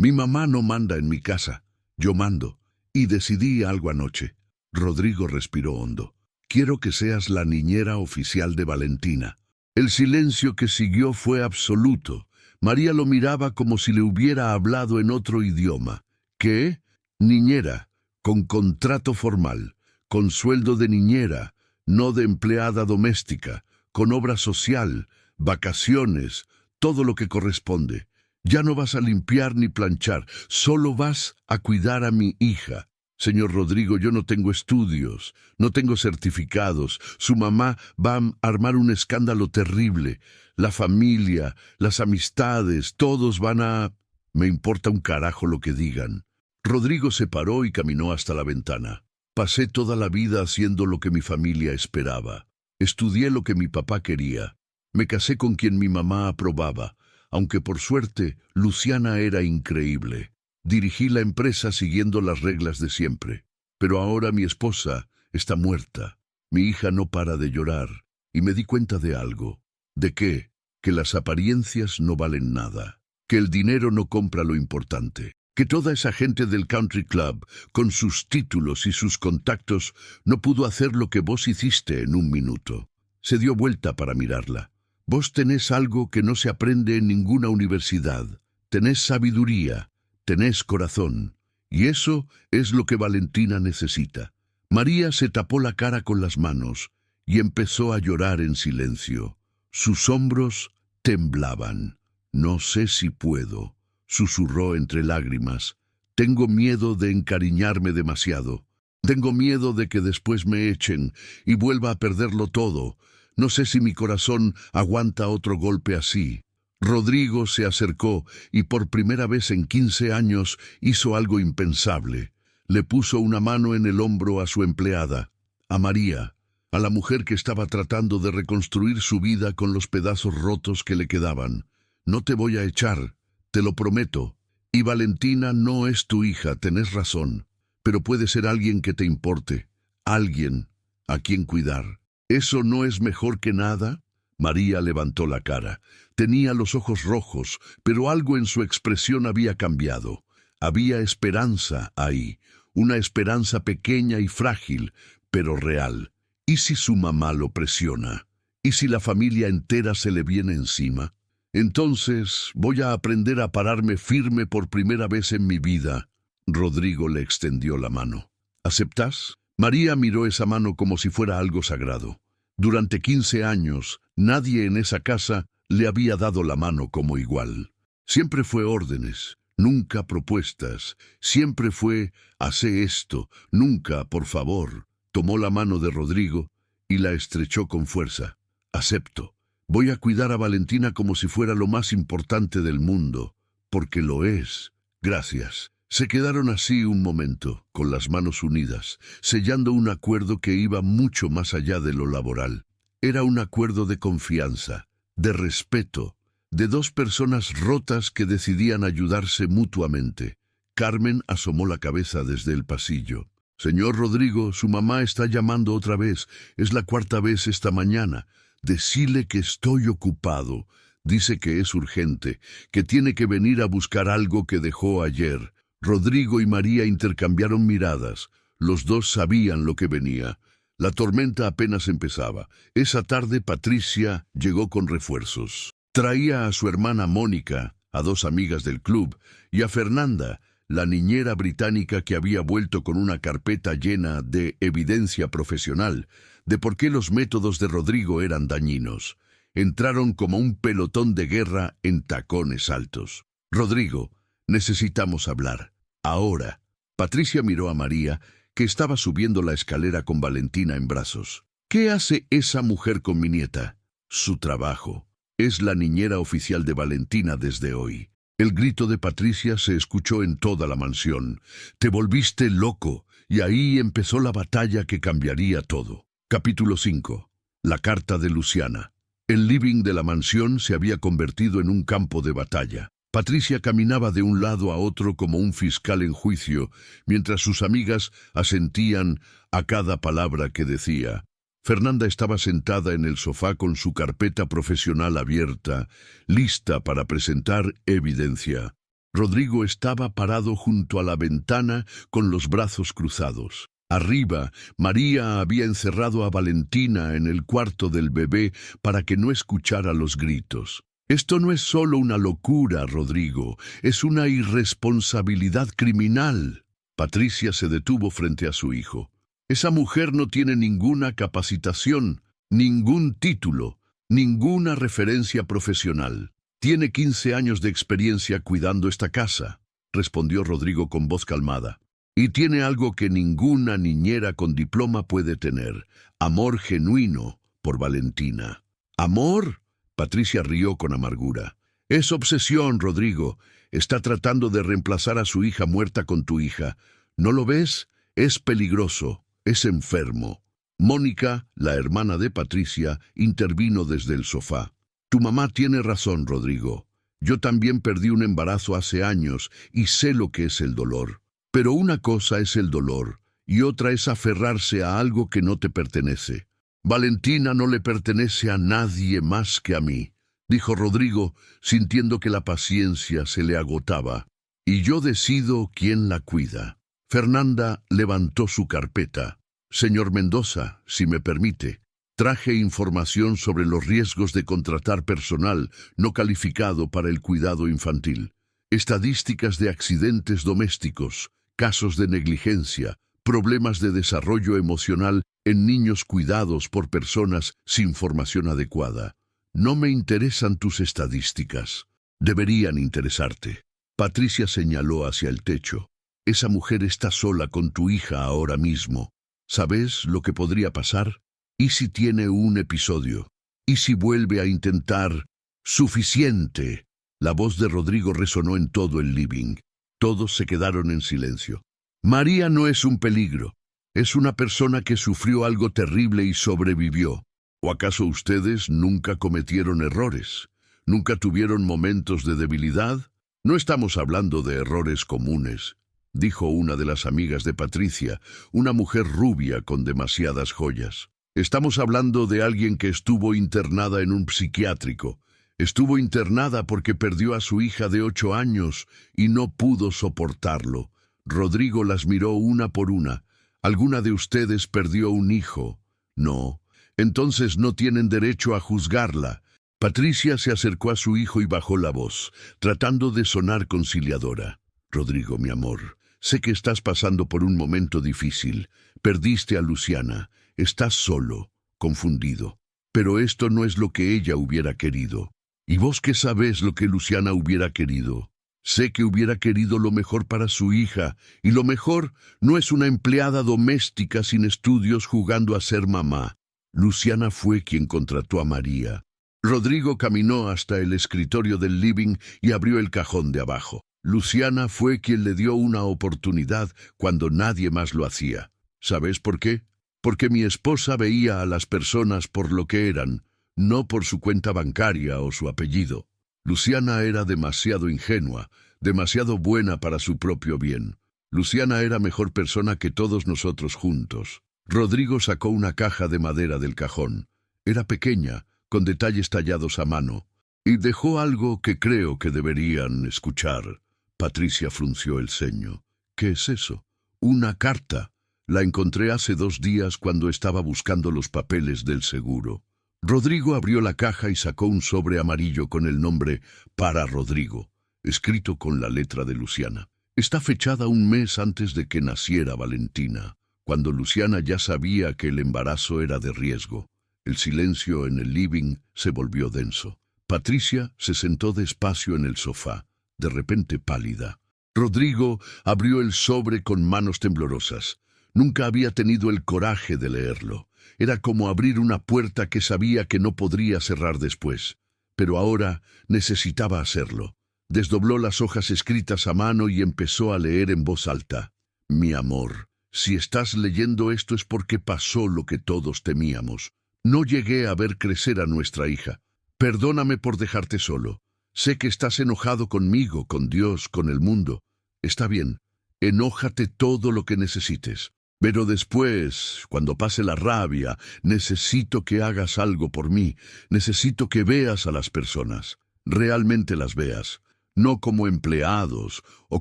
Mi mamá no manda en mi casa. Yo mando. Y decidí algo anoche. Rodrigo respiró hondo. Quiero que seas la niñera oficial de Valentina. El silencio que siguió fue absoluto. María lo miraba como si le hubiera hablado en otro idioma. ¿Qué? Niñera, con contrato formal, con sueldo de niñera, no de empleada doméstica, con obra social, vacaciones, todo lo que corresponde. Ya no vas a limpiar ni planchar, solo vas a cuidar a mi hija. Señor Rodrigo, yo no tengo estudios, no tengo certificados. Su mamá va a armar un escándalo terrible. La familia, las amistades, todos van a... Me importa un carajo lo que digan. Rodrigo se paró y caminó hasta la ventana. Pasé toda la vida haciendo lo que mi familia esperaba. Estudié lo que mi papá quería. Me casé con quien mi mamá aprobaba. Aunque por suerte, Luciana era increíble. Dirigí la empresa siguiendo las reglas de siempre. Pero ahora mi esposa está muerta. Mi hija no para de llorar. Y me di cuenta de algo. ¿De qué? Que las apariencias no valen nada. Que el dinero no compra lo importante. Que toda esa gente del country club, con sus títulos y sus contactos, no pudo hacer lo que vos hiciste en un minuto. Se dio vuelta para mirarla. Vos tenés algo que no se aprende en ninguna universidad. Tenés sabiduría, tenés corazón. Y eso es lo que Valentina necesita. María se tapó la cara con las manos y empezó a llorar en silencio. Sus hombros temblaban. No sé si puedo, susurró entre lágrimas. Tengo miedo de encariñarme demasiado. Tengo miedo de que después me echen y vuelva a perderlo todo. No sé si mi corazón aguanta otro golpe así. Rodrigo se acercó y por primera vez en 15 años hizo algo impensable. Le puso una mano en el hombro a su empleada, a María, a la mujer que estaba tratando de reconstruir su vida con los pedazos rotos que le quedaban. No te voy a echar, te lo prometo. Y Valentina no es tu hija, tenés razón, pero puede ser alguien que te importe, alguien a quien cuidar. ¿Eso no es mejor que nada? María levantó la cara. Tenía los ojos rojos, pero algo en su expresión había cambiado. Había esperanza ahí, una esperanza pequeña y frágil, pero real. ¿Y si su mamá lo presiona? ¿Y si la familia entera se le viene encima? Entonces voy a aprender a pararme firme por primera vez en mi vida. Rodrigo le extendió la mano. ¿Aceptas? María miró esa mano como si fuera algo sagrado. Durante 15 años, nadie en esa casa le había dado la mano como igual. Siempre fue órdenes, nunca propuestas. Siempre fue, hace esto, nunca, por favor. Tomó la mano de Rodrigo y la estrechó con fuerza. Acepto. Voy a cuidar a Valentina como si fuera lo más importante del mundo, porque lo es. Gracias. Se quedaron así un momento, con las manos unidas, sellando un acuerdo que iba mucho más allá de lo laboral. Era un acuerdo de confianza, de respeto, de dos personas rotas que decidían ayudarse mutuamente. Carmen asomó la cabeza desde el pasillo. Señor Rodrigo, su mamá está llamando otra vez. Es la 4ª vez esta mañana. Decile que estoy ocupado. Dice que es urgente, que tiene que venir a buscar algo que dejó ayer. Rodrigo y María intercambiaron miradas. Los dos sabían lo que venía. La tormenta apenas empezaba. Esa tarde Patricia llegó con refuerzos. Traía a su hermana Mónica, a 2 amigas del club, y a Fernanda, la niñera británica que había vuelto con una carpeta llena de evidencia profesional, de por qué los métodos de Rodrigo eran dañinos. Entraron como un pelotón de guerra en tacones altos. Rodrigo, necesitamos hablar. Ahora. Patricia miró a María, que estaba subiendo la escalera con Valentina en brazos. ¿Qué hace esa mujer con mi nieta? Su trabajo. Es la niñera oficial de Valentina desde hoy. El grito de Patricia se escuchó en toda la mansión. Te volviste loco, y ahí empezó la batalla que cambiaría todo. Capítulo 5. La carta de Luciana. El living de la mansión se había convertido en un campo de batalla. Patricia caminaba de un lado a otro como un fiscal en juicio, mientras sus amigas asentían a cada palabra que decía. Fernanda estaba sentada en el sofá con su carpeta profesional abierta, lista para presentar evidencia. Rodrigo estaba parado junto a la ventana con los brazos cruzados. Arriba, María había encerrado a Valentina en el cuarto del bebé para que no escuchara los gritos. Esto no es solo una locura, Rodrigo, es una irresponsabilidad criminal. Patricia se detuvo frente a su hijo. Esa mujer no tiene ninguna capacitación, ningún título, ninguna referencia profesional. Tiene 15 años de experiencia cuidando esta casa, respondió Rodrigo con voz calmada. Y tiene algo que ninguna niñera con diploma puede tener, amor genuino por Valentina. ¿Amor? Patricia rió con amargura. Es obsesión, Rodrigo. Está tratando de reemplazar a su hija muerta con tu hija. ¿No lo ves? Es peligroso. Es enfermo. Mónica, la hermana de Patricia, intervino desde el sofá. Tu mamá tiene razón, Rodrigo. Yo también perdí un embarazo hace años y sé lo que es el dolor. Pero una cosa es el dolor y otra es aferrarse a algo que no te pertenece. Valentina no le pertenece a nadie más que a mí, dijo Rodrigo, sintiendo que la paciencia se le agotaba. Y yo decido quién la cuida. Fernanda levantó su carpeta. Señor Mendoza, si me permite, traje información sobre los riesgos de contratar personal no calificado para el cuidado infantil. Estadísticas de accidentes domésticos, casos de negligencia, problemas de desarrollo emocional en niños cuidados por personas sin formación adecuada. No me interesan tus estadísticas. Deberían interesarte. Patricia señaló hacia el techo. Esa mujer está sola con tu hija ahora mismo. ¿Sabes lo que podría pasar? ¿Y si tiene un episodio? ¿Y si vuelve a intentar? ¡Suficiente! La voz de Rodrigo resonó en todo el living. Todos se quedaron en silencio. María no es un peligro. Es una persona que sufrió algo terrible y sobrevivió. ¿O acaso ustedes nunca cometieron errores? ¿Nunca tuvieron momentos de debilidad? No estamos hablando de errores comunes, dijo una de las amigas de Patricia, una mujer rubia con demasiadas joyas. Estamos hablando de alguien que estuvo internada en un psiquiátrico. Estuvo internada porque perdió a su hija de 8 años y no pudo soportarlo. Rodrigo las miró una por una. ¿Alguna de ustedes perdió un hijo? No. Entonces no tienen derecho a juzgarla. Patricia se acercó a su hijo y bajó la voz, tratando de sonar conciliadora. Rodrigo, mi amor, sé que estás pasando por un momento difícil. Perdiste a Luciana. Estás solo, confundido. Pero esto no es lo que ella hubiera querido. ¿Y vos qué sabés lo que Luciana hubiera querido? Sé que hubiera querido lo mejor para su hija, y lo mejor no es una empleada doméstica sin estudios jugando a ser mamá. Luciana fue quien contrató a María. Rodrigo caminó hasta el escritorio del living y abrió el cajón de abajo. Luciana fue quien le dio una oportunidad cuando nadie más lo hacía. ¿Sabes por qué? Porque mi esposa veía a las personas por lo que eran, no por su cuenta bancaria o su apellido. Luciana era demasiado ingenua, demasiado buena para su propio bien. Luciana era mejor persona que todos nosotros juntos. Rodrigo sacó una caja de madera del cajón. Era pequeña, con detalles tallados a mano, y dejó algo que creo que deberían escuchar. Patricia frunció el ceño. ¿Qué es eso? Una carta. La encontré hace 2 días cuando estaba buscando los papeles del seguro. Rodrigo abrió la caja y sacó un sobre amarillo con el nombre Para Rodrigo, escrito con la letra de Luciana. Está fechada un mes antes de que naciera Valentina, cuando Luciana ya sabía que el embarazo era de riesgo. El silencio en el living se volvió denso. Patricia se sentó despacio en el sofá, de repente pálida. Rodrigo abrió el sobre con manos temblorosas. Nunca había tenido el coraje de leerlo. Era como abrir una puerta que sabía que no podría cerrar después. Pero ahora necesitaba hacerlo. Desdobló las hojas escritas a mano y empezó a leer en voz alta. Mi amor, si estás leyendo esto es porque pasó lo que todos temíamos. No llegué a ver crecer a nuestra hija. Perdóname por dejarte solo. Sé que estás enojado conmigo, con Dios, con el mundo. Está bien, enójate todo lo que necesites. Pero después, cuando pase la rabia, necesito que hagas algo por mí. Necesito que veas a las personas. Realmente las veas. No como empleados, o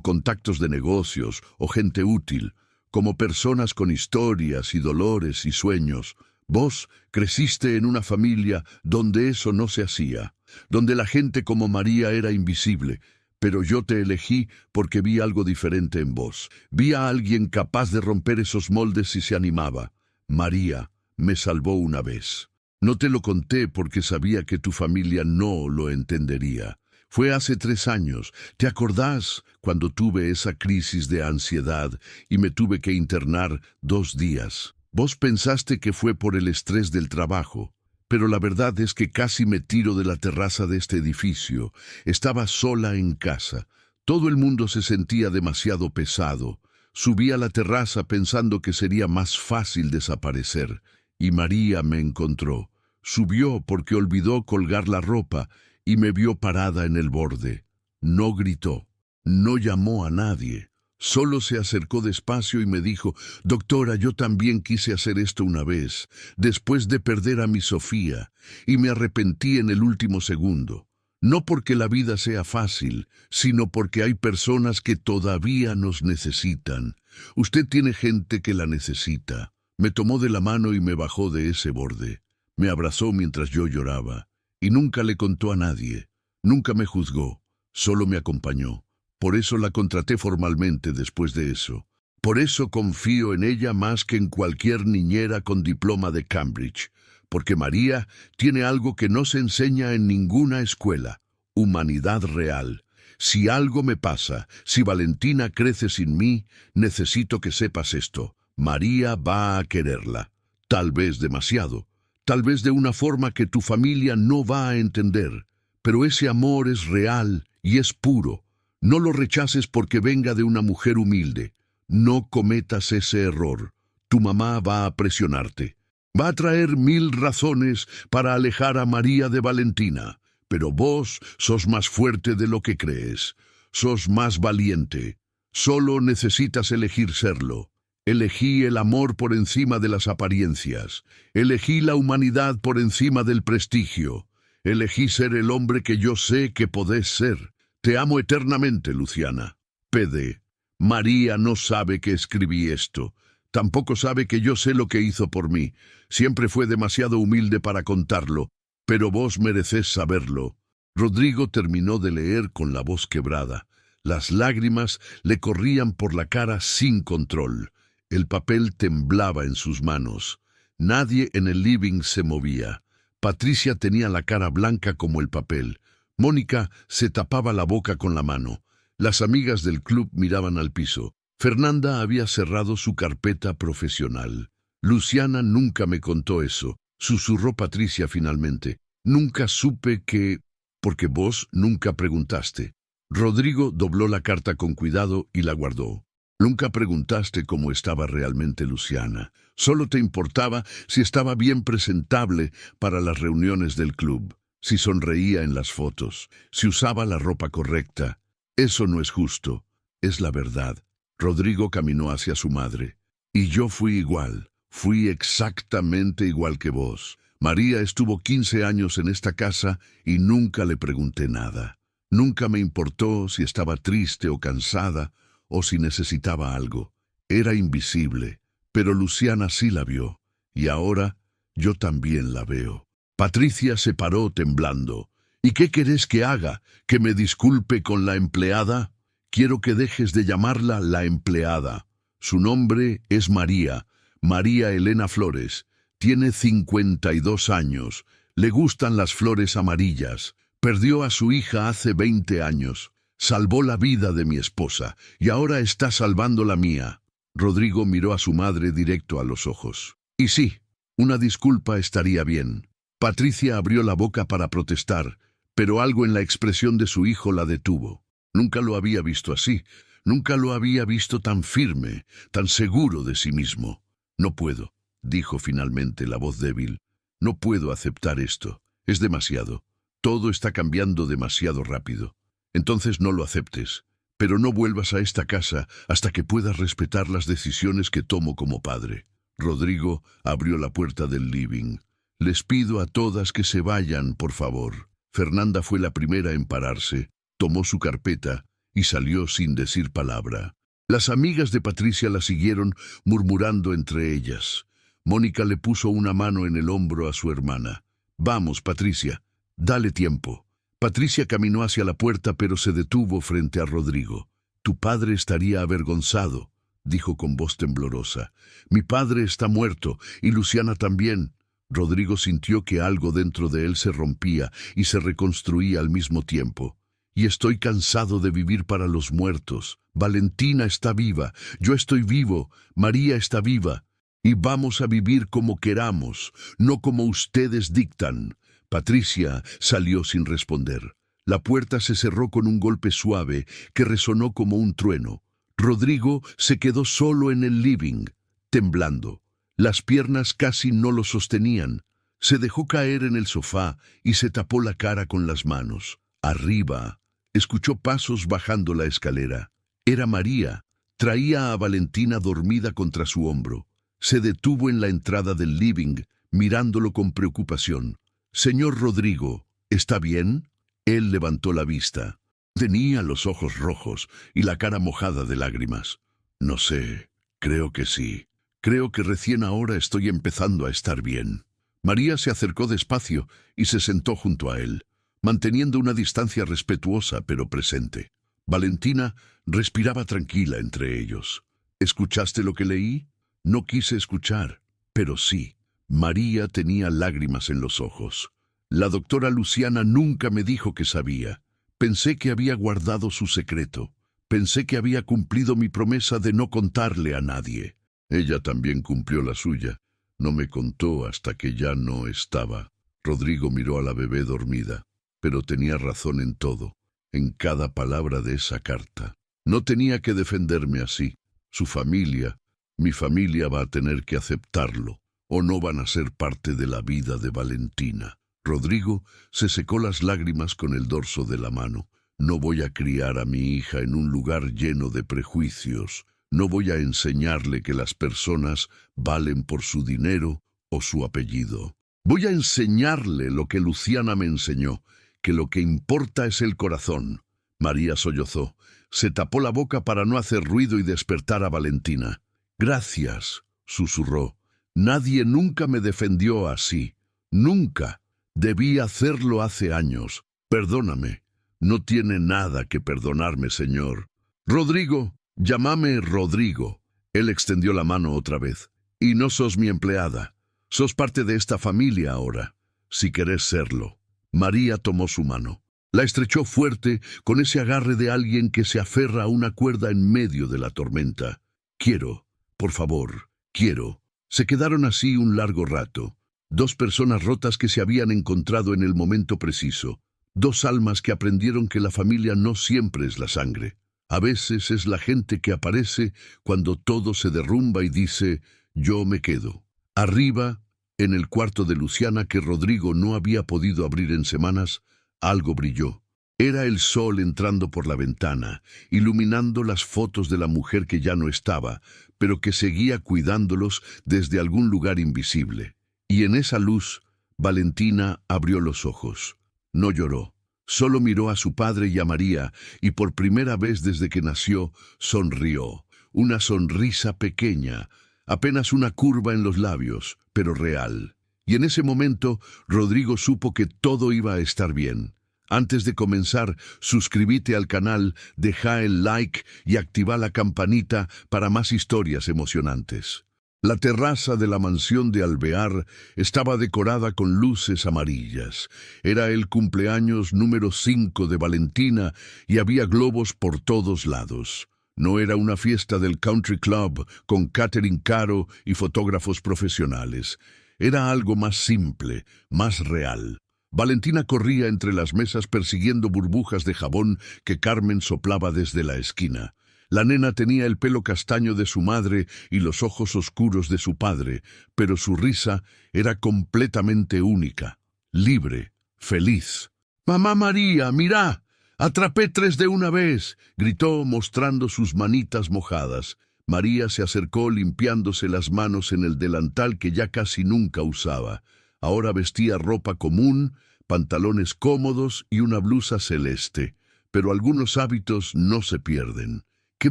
contactos de negocios, o gente útil. Como personas con historias y dolores y sueños. Vos creciste en una familia donde eso no se hacía. Donde la gente como María era invisible. Pero yo te elegí porque vi algo diferente en vos. Vi a alguien capaz de romper esos moldes si se animaba. María me salvó una vez. No te lo conté porque sabía que tu familia no lo entendería. Fue hace 3 años. ¿Te acordás cuando tuve esa crisis de ansiedad y me tuve que internar 2 días? Vos pensaste que fue por el estrés del trabajo. Pero la verdad es que casi me tiro de la terraza de este edificio. Estaba sola en casa. Todo el mundo se sentía demasiado pesado. Subí a la terraza pensando que sería más fácil desaparecer. Y María me encontró. Subió porque olvidó colgar la ropa y me vio parada en el borde. No gritó. No llamó a nadie. Solo se acercó despacio y me dijo, doctora, yo también quise hacer esto una vez, después de perder a mi Sofía, y me arrepentí en el último segundo. No porque la vida sea fácil, sino porque hay personas que todavía nos necesitan. Usted tiene gente que la necesita. Me tomó de la mano y me bajó de ese borde. Me abrazó mientras yo lloraba, y nunca le contó a nadie. Nunca me juzgó, solo me acompañó. Por eso la contraté formalmente después de eso. Por eso confío en ella más que en cualquier niñera con diploma de Cambridge. Porque María tiene algo que no se enseña en ninguna escuela. Humanidad real. Si algo me pasa, si Valentina crece sin mí, necesito que sepas esto. María va a quererla. Tal vez demasiado. Tal vez de una forma que tu familia no va a entender. Pero ese amor es real y es puro. No lo rechaces porque venga de una mujer humilde. No cometas ese error. Tu mamá va a presionarte. Va a traer 1000 razones para alejar a María de Valentina. Pero vos sos más fuerte de lo que crees. Sos más valiente. Solo necesitas elegir serlo. Elegí el amor por encima de las apariencias. Elegí la humanidad por encima del prestigio. Elegí ser el hombre que yo sé que podés ser. Te amo eternamente, Luciana. PD. María no sabe que escribí esto. Tampoco sabe que yo sé lo que hizo por mí. Siempre fue demasiado humilde para contarlo, pero vos merecés saberlo. Rodrigo terminó de leer con la voz quebrada. Las lágrimas le corrían por la cara sin control. El papel temblaba en sus manos. Nadie en el living se movía. Patricia tenía la cara blanca como el papel. Mónica se tapaba la boca con la mano. Las amigas del club miraban al piso. Fernanda había cerrado su carpeta profesional. Luciana nunca me contó eso, susurró Patricia finalmente. Nunca supe que... porque vos nunca preguntaste. Rodrigo dobló la carta con cuidado y la guardó. Nunca preguntaste cómo estaba realmente Luciana. Solo te importaba si estaba bien presentable para las reuniones del club, si sonreía en las fotos, si usaba la ropa correcta. Eso no es justo, es la verdad. Rodrigo caminó hacia su madre. Y yo fui igual, fui exactamente igual que vos. María estuvo 15 años en esta casa y nunca le pregunté nada. Nunca me importó si estaba triste o cansada o si necesitaba algo. Era invisible, pero Luciana sí la vio. Y ahora yo también la veo. Patricia se paró temblando. ¿Y qué querés que haga? ¿Que me disculpe con la empleada? Quiero que dejes de llamarla la empleada. Su nombre es María, María Elena Flores. Tiene 52 años. Le gustan las flores amarillas. Perdió a su hija hace 20 años. Salvó la vida de mi esposa y ahora está salvando la mía. Rodrigo miró a su madre directo a los ojos. Y sí, una disculpa estaría bien. Patricia abrió la boca para protestar, pero algo en la expresión de su hijo la detuvo. Nunca lo había visto así. Nunca lo había visto tan firme, tan seguro de sí mismo. No puedo, dijo finalmente la voz débil. No puedo aceptar esto. Es demasiado. Todo está cambiando demasiado rápido. Entonces no lo aceptes, pero no vuelvas a esta casa hasta que puedas respetar las decisiones que tomo como padre. Rodrigo abrió la puerta del living. Les pido a todas que se vayan, por favor. Fernanda fue la primera en pararse. Tomó su carpeta y salió sin decir palabra. Las amigas de Patricia la siguieron, murmurando entre ellas. Mónica le puso una mano en el hombro a su hermana. Vamos, Patricia, dale tiempo. Patricia caminó hacia la puerta, pero se detuvo frente a Rodrigo. Tu padre estaría avergonzado, dijo con voz temblorosa. Mi padre está muerto, y Luciana también. Rodrigo sintió que algo dentro de él se rompía y se reconstruía al mismo tiempo. Y estoy cansado de vivir para los muertos. Valentina está viva, yo estoy vivo, María está viva. Y vamos a vivir como queramos, no como ustedes dictan. Patricia salió sin responder. La puerta se cerró con un golpe suave que resonó como un trueno. Rodrigo se quedó solo en el living, temblando. Las piernas casi no lo sostenían. Se dejó caer en el sofá y se tapó la cara con las manos. Arriba, escuchó pasos bajando la escalera. Era María. Traía a Valentina dormida contra su hombro. Se detuvo en la entrada del living, mirándolo con preocupación. «Señor Rodrigo, ¿está bien?» Él levantó la vista. Tenía los ojos rojos y la cara mojada de lágrimas. «No sé, creo que sí. Creo que recién ahora estoy empezando a estar bien». María se acercó despacio y se sentó junto a él, manteniendo una distancia respetuosa pero presente. Valentina respiraba tranquila entre ellos. «¿Escuchaste lo que leí?» No quise escuchar, pero sí. María tenía lágrimas en los ojos. La doctora Luciana nunca me dijo que sabía. Pensé que había guardado su secreto. Pensé que había cumplido mi promesa de no contarle a nadie. Ella también cumplió la suya. No me contó hasta que ya no estaba. Rodrigo miró a la bebé dormida, pero tenía razón en todo, en cada palabra de esa carta. No tenía que defenderme así. Su familia, mi familia va a tener que aceptarlo, o no van a ser parte de la vida de Valentina. Rodrigo se secó las lágrimas con el dorso de la mano. No voy a criar a mi hija en un lugar lleno de prejuicios. No voy a enseñarle que las personas valen por su dinero o su apellido. Voy a enseñarle lo que Luciana me enseñó, que lo que importa es el corazón. María sollozó. Se tapó la boca para no hacer ruido y despertar a Valentina. Gracias, susurró. Nadie nunca me defendió así. Nunca. Debí hacerlo hace años. Perdóname. No tiene nada que perdonarme, señor. Rodrigo, llámame Rodrigo. Él extendió la mano otra vez. Y no sos mi empleada. Sos parte de esta familia ahora, si querés serlo. María tomó su mano. La estrechó fuerte, con ese agarre de alguien que se aferra a una cuerda en medio de la tormenta. Quiero, por favor, quiero. Se quedaron así un largo rato. Dos personas rotas que se habían encontrado en el momento preciso. Dos almas que aprendieron que la familia no siempre es la sangre. A veces es la gente que aparece cuando todo se derrumba y dice, yo me quedo. Arriba, en el cuarto de Luciana que Rodrigo no había podido abrir en semanas, algo brilló. Era el sol entrando por la ventana, iluminando las fotos de la mujer que ya no estaba, pero que seguía cuidándolos desde algún lugar invisible. Y en esa luz, Valentina abrió los ojos. No lloró. Solo miró a su padre y a María, y por primera vez desde que nació, sonrió. Una sonrisa pequeña, apenas una curva en los labios, pero real. Y en ese momento, Rodrigo supo que todo iba a estar bien. Antes de comenzar, suscríbete al canal, deja el like y activa la campanita para más historias emocionantes. La terraza de la mansión de Alvear estaba decorada con luces amarillas. Era el cumpleaños número 5 de Valentina y había globos por todos lados. No era una fiesta del country club con catering caro y fotógrafos profesionales. Era algo más simple, más real. Valentina corría entre las mesas persiguiendo burbujas de jabón que Carmen soplaba desde la esquina. La nena tenía el pelo castaño de su madre y los ojos oscuros de su padre, pero su risa era completamente única, libre, feliz. «¡Mamá María, mirá! ¡Atrapé 3 de una vez!», gritó mostrando sus manitas mojadas. María se acercó limpiándose las manos en el delantal que ya casi nunca usaba. Ahora vestía ropa común, pantalones cómodos y una blusa celeste. Pero algunos hábitos no se pierden. ¡Qué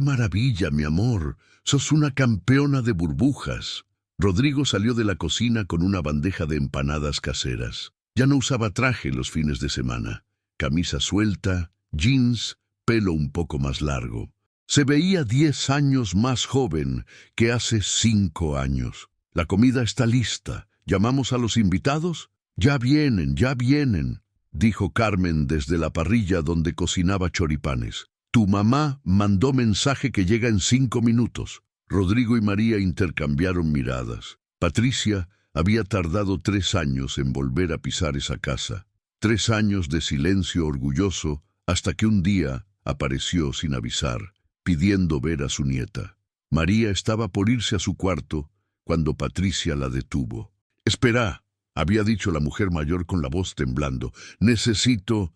maravilla, mi amor! ¡Sos una campeona de burbujas! Rodrigo salió de la cocina con una bandeja de empanadas caseras. Ya no usaba traje los fines de semana. Camisa suelta, jeans, pelo un poco más largo. Se veía 10 años más joven que hace 5 años. La comida está lista. ¿Llamamos a los invitados? Ya vienen, dijo Carmen desde la parrilla donde cocinaba choripanes. Tu mamá mandó mensaje que llega en 5 minutos. Rodrigo y María intercambiaron miradas. Patricia había tardado 3 años en volver a pisar esa casa. 3 años de silencio orgulloso hasta que un día apareció sin avisar, pidiendo ver a su nieta. María estaba por irse a su cuarto cuando Patricia la detuvo. «Espera», había dicho la mujer mayor con la voz temblando. Necesito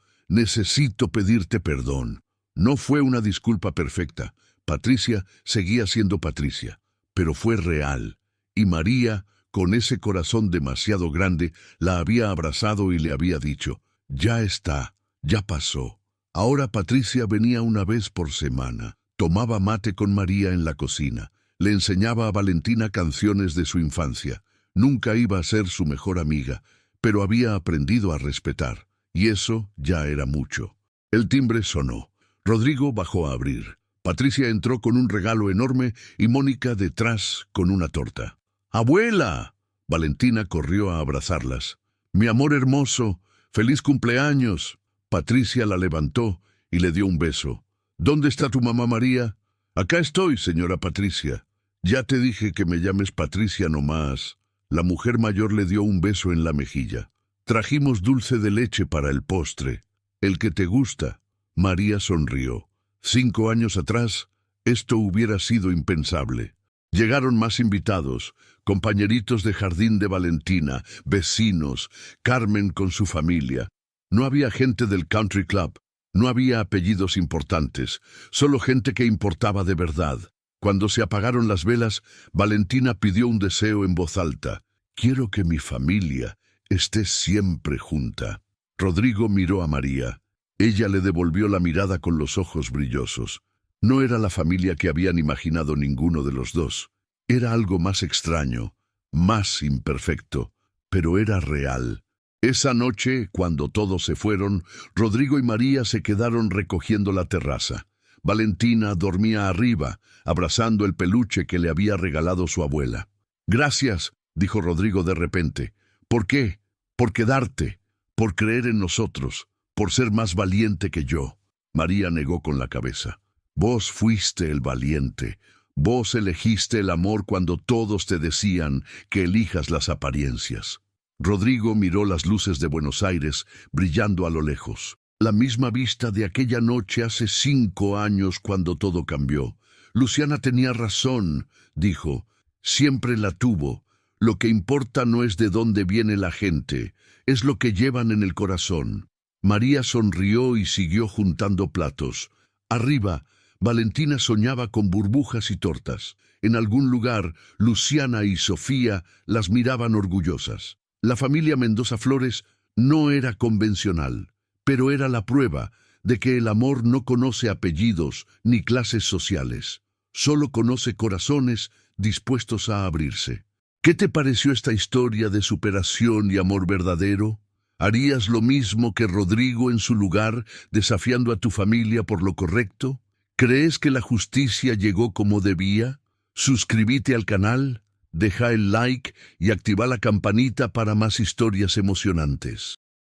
pedirte perdón». No fue una disculpa perfecta. Patricia seguía siendo Patricia, pero fue real. Y María, con ese corazón demasiado grande, la había abrazado y le había dicho, «Ya está, ya pasó». Ahora Patricia venía una vez por semana. Tomaba mate con María en la cocina. Le enseñaba a Valentina canciones de su infancia. Nunca iba a ser su mejor amiga, pero había aprendido a respetar, y eso ya era mucho. El timbre sonó. Rodrigo bajó a abrir. Patricia entró con un regalo enorme y Mónica detrás con una torta. ¡Abuela! Valentina corrió a abrazarlas. «Mi amor hermoso, feliz cumpleaños». Patricia la levantó y le dio un beso. «¿Dónde está tu mamá María?» «Acá estoy, señora Patricia». «Ya te dije que me llames Patricia nomás». La mujer mayor le dio un beso en la mejilla. «Trajimos dulce de leche para el postre. El que te gusta». María sonrió. 5 años atrás, esto hubiera sido impensable. Llegaron más invitados, compañeritos de jardín de Valentina, vecinos, Carmen con su familia. No había gente del country club, no había apellidos importantes, solo gente que importaba de verdad. Cuando se apagaron las velas, Valentina pidió un deseo en voz alta. «Quiero que mi familia esté siempre junta». Rodrigo miró a María. Ella le devolvió la mirada con los ojos brillosos. No era la familia que habían imaginado ninguno de los dos. Era algo más extraño, más imperfecto, pero era real. Esa noche, cuando todos se fueron, Rodrigo y María se quedaron recogiendo la terraza. Valentina dormía arriba, abrazando el peluche que le había regalado su abuela. Gracias, dijo Rodrigo de repente. ¿Por qué? Por quedarte, por creer en nosotros, por ser más valiente que yo. María negó con la cabeza. Vos fuiste el valiente. Vos elegiste el amor cuando todos te decían que elijas las apariencias. Rodrigo miró las luces de Buenos Aires brillando a lo lejos. La misma vista de aquella noche hace 5 años cuando todo cambió. Luciana tenía razón, dijo. Siempre la tuvo. Lo que importa no es de dónde viene la gente, es lo que llevan en el corazón. María sonrió y siguió juntando platos. Arriba, Valentina soñaba con burbujas y tortas. En algún lugar, Luciana y Sofía las miraban orgullosas. La familia Mendoza Flores no era convencional, pero era la prueba de que el amor no conoce apellidos ni clases sociales. Solo conoce corazones dispuestos a abrirse. ¿Qué te pareció esta historia de superación y amor verdadero? ¿Harías lo mismo que Rodrigo en su lugar, desafiando a tu familia por lo correcto? ¿Crees que la justicia llegó como debía? Suscríbete al canal, deja el like y activa la campanita para más historias emocionantes.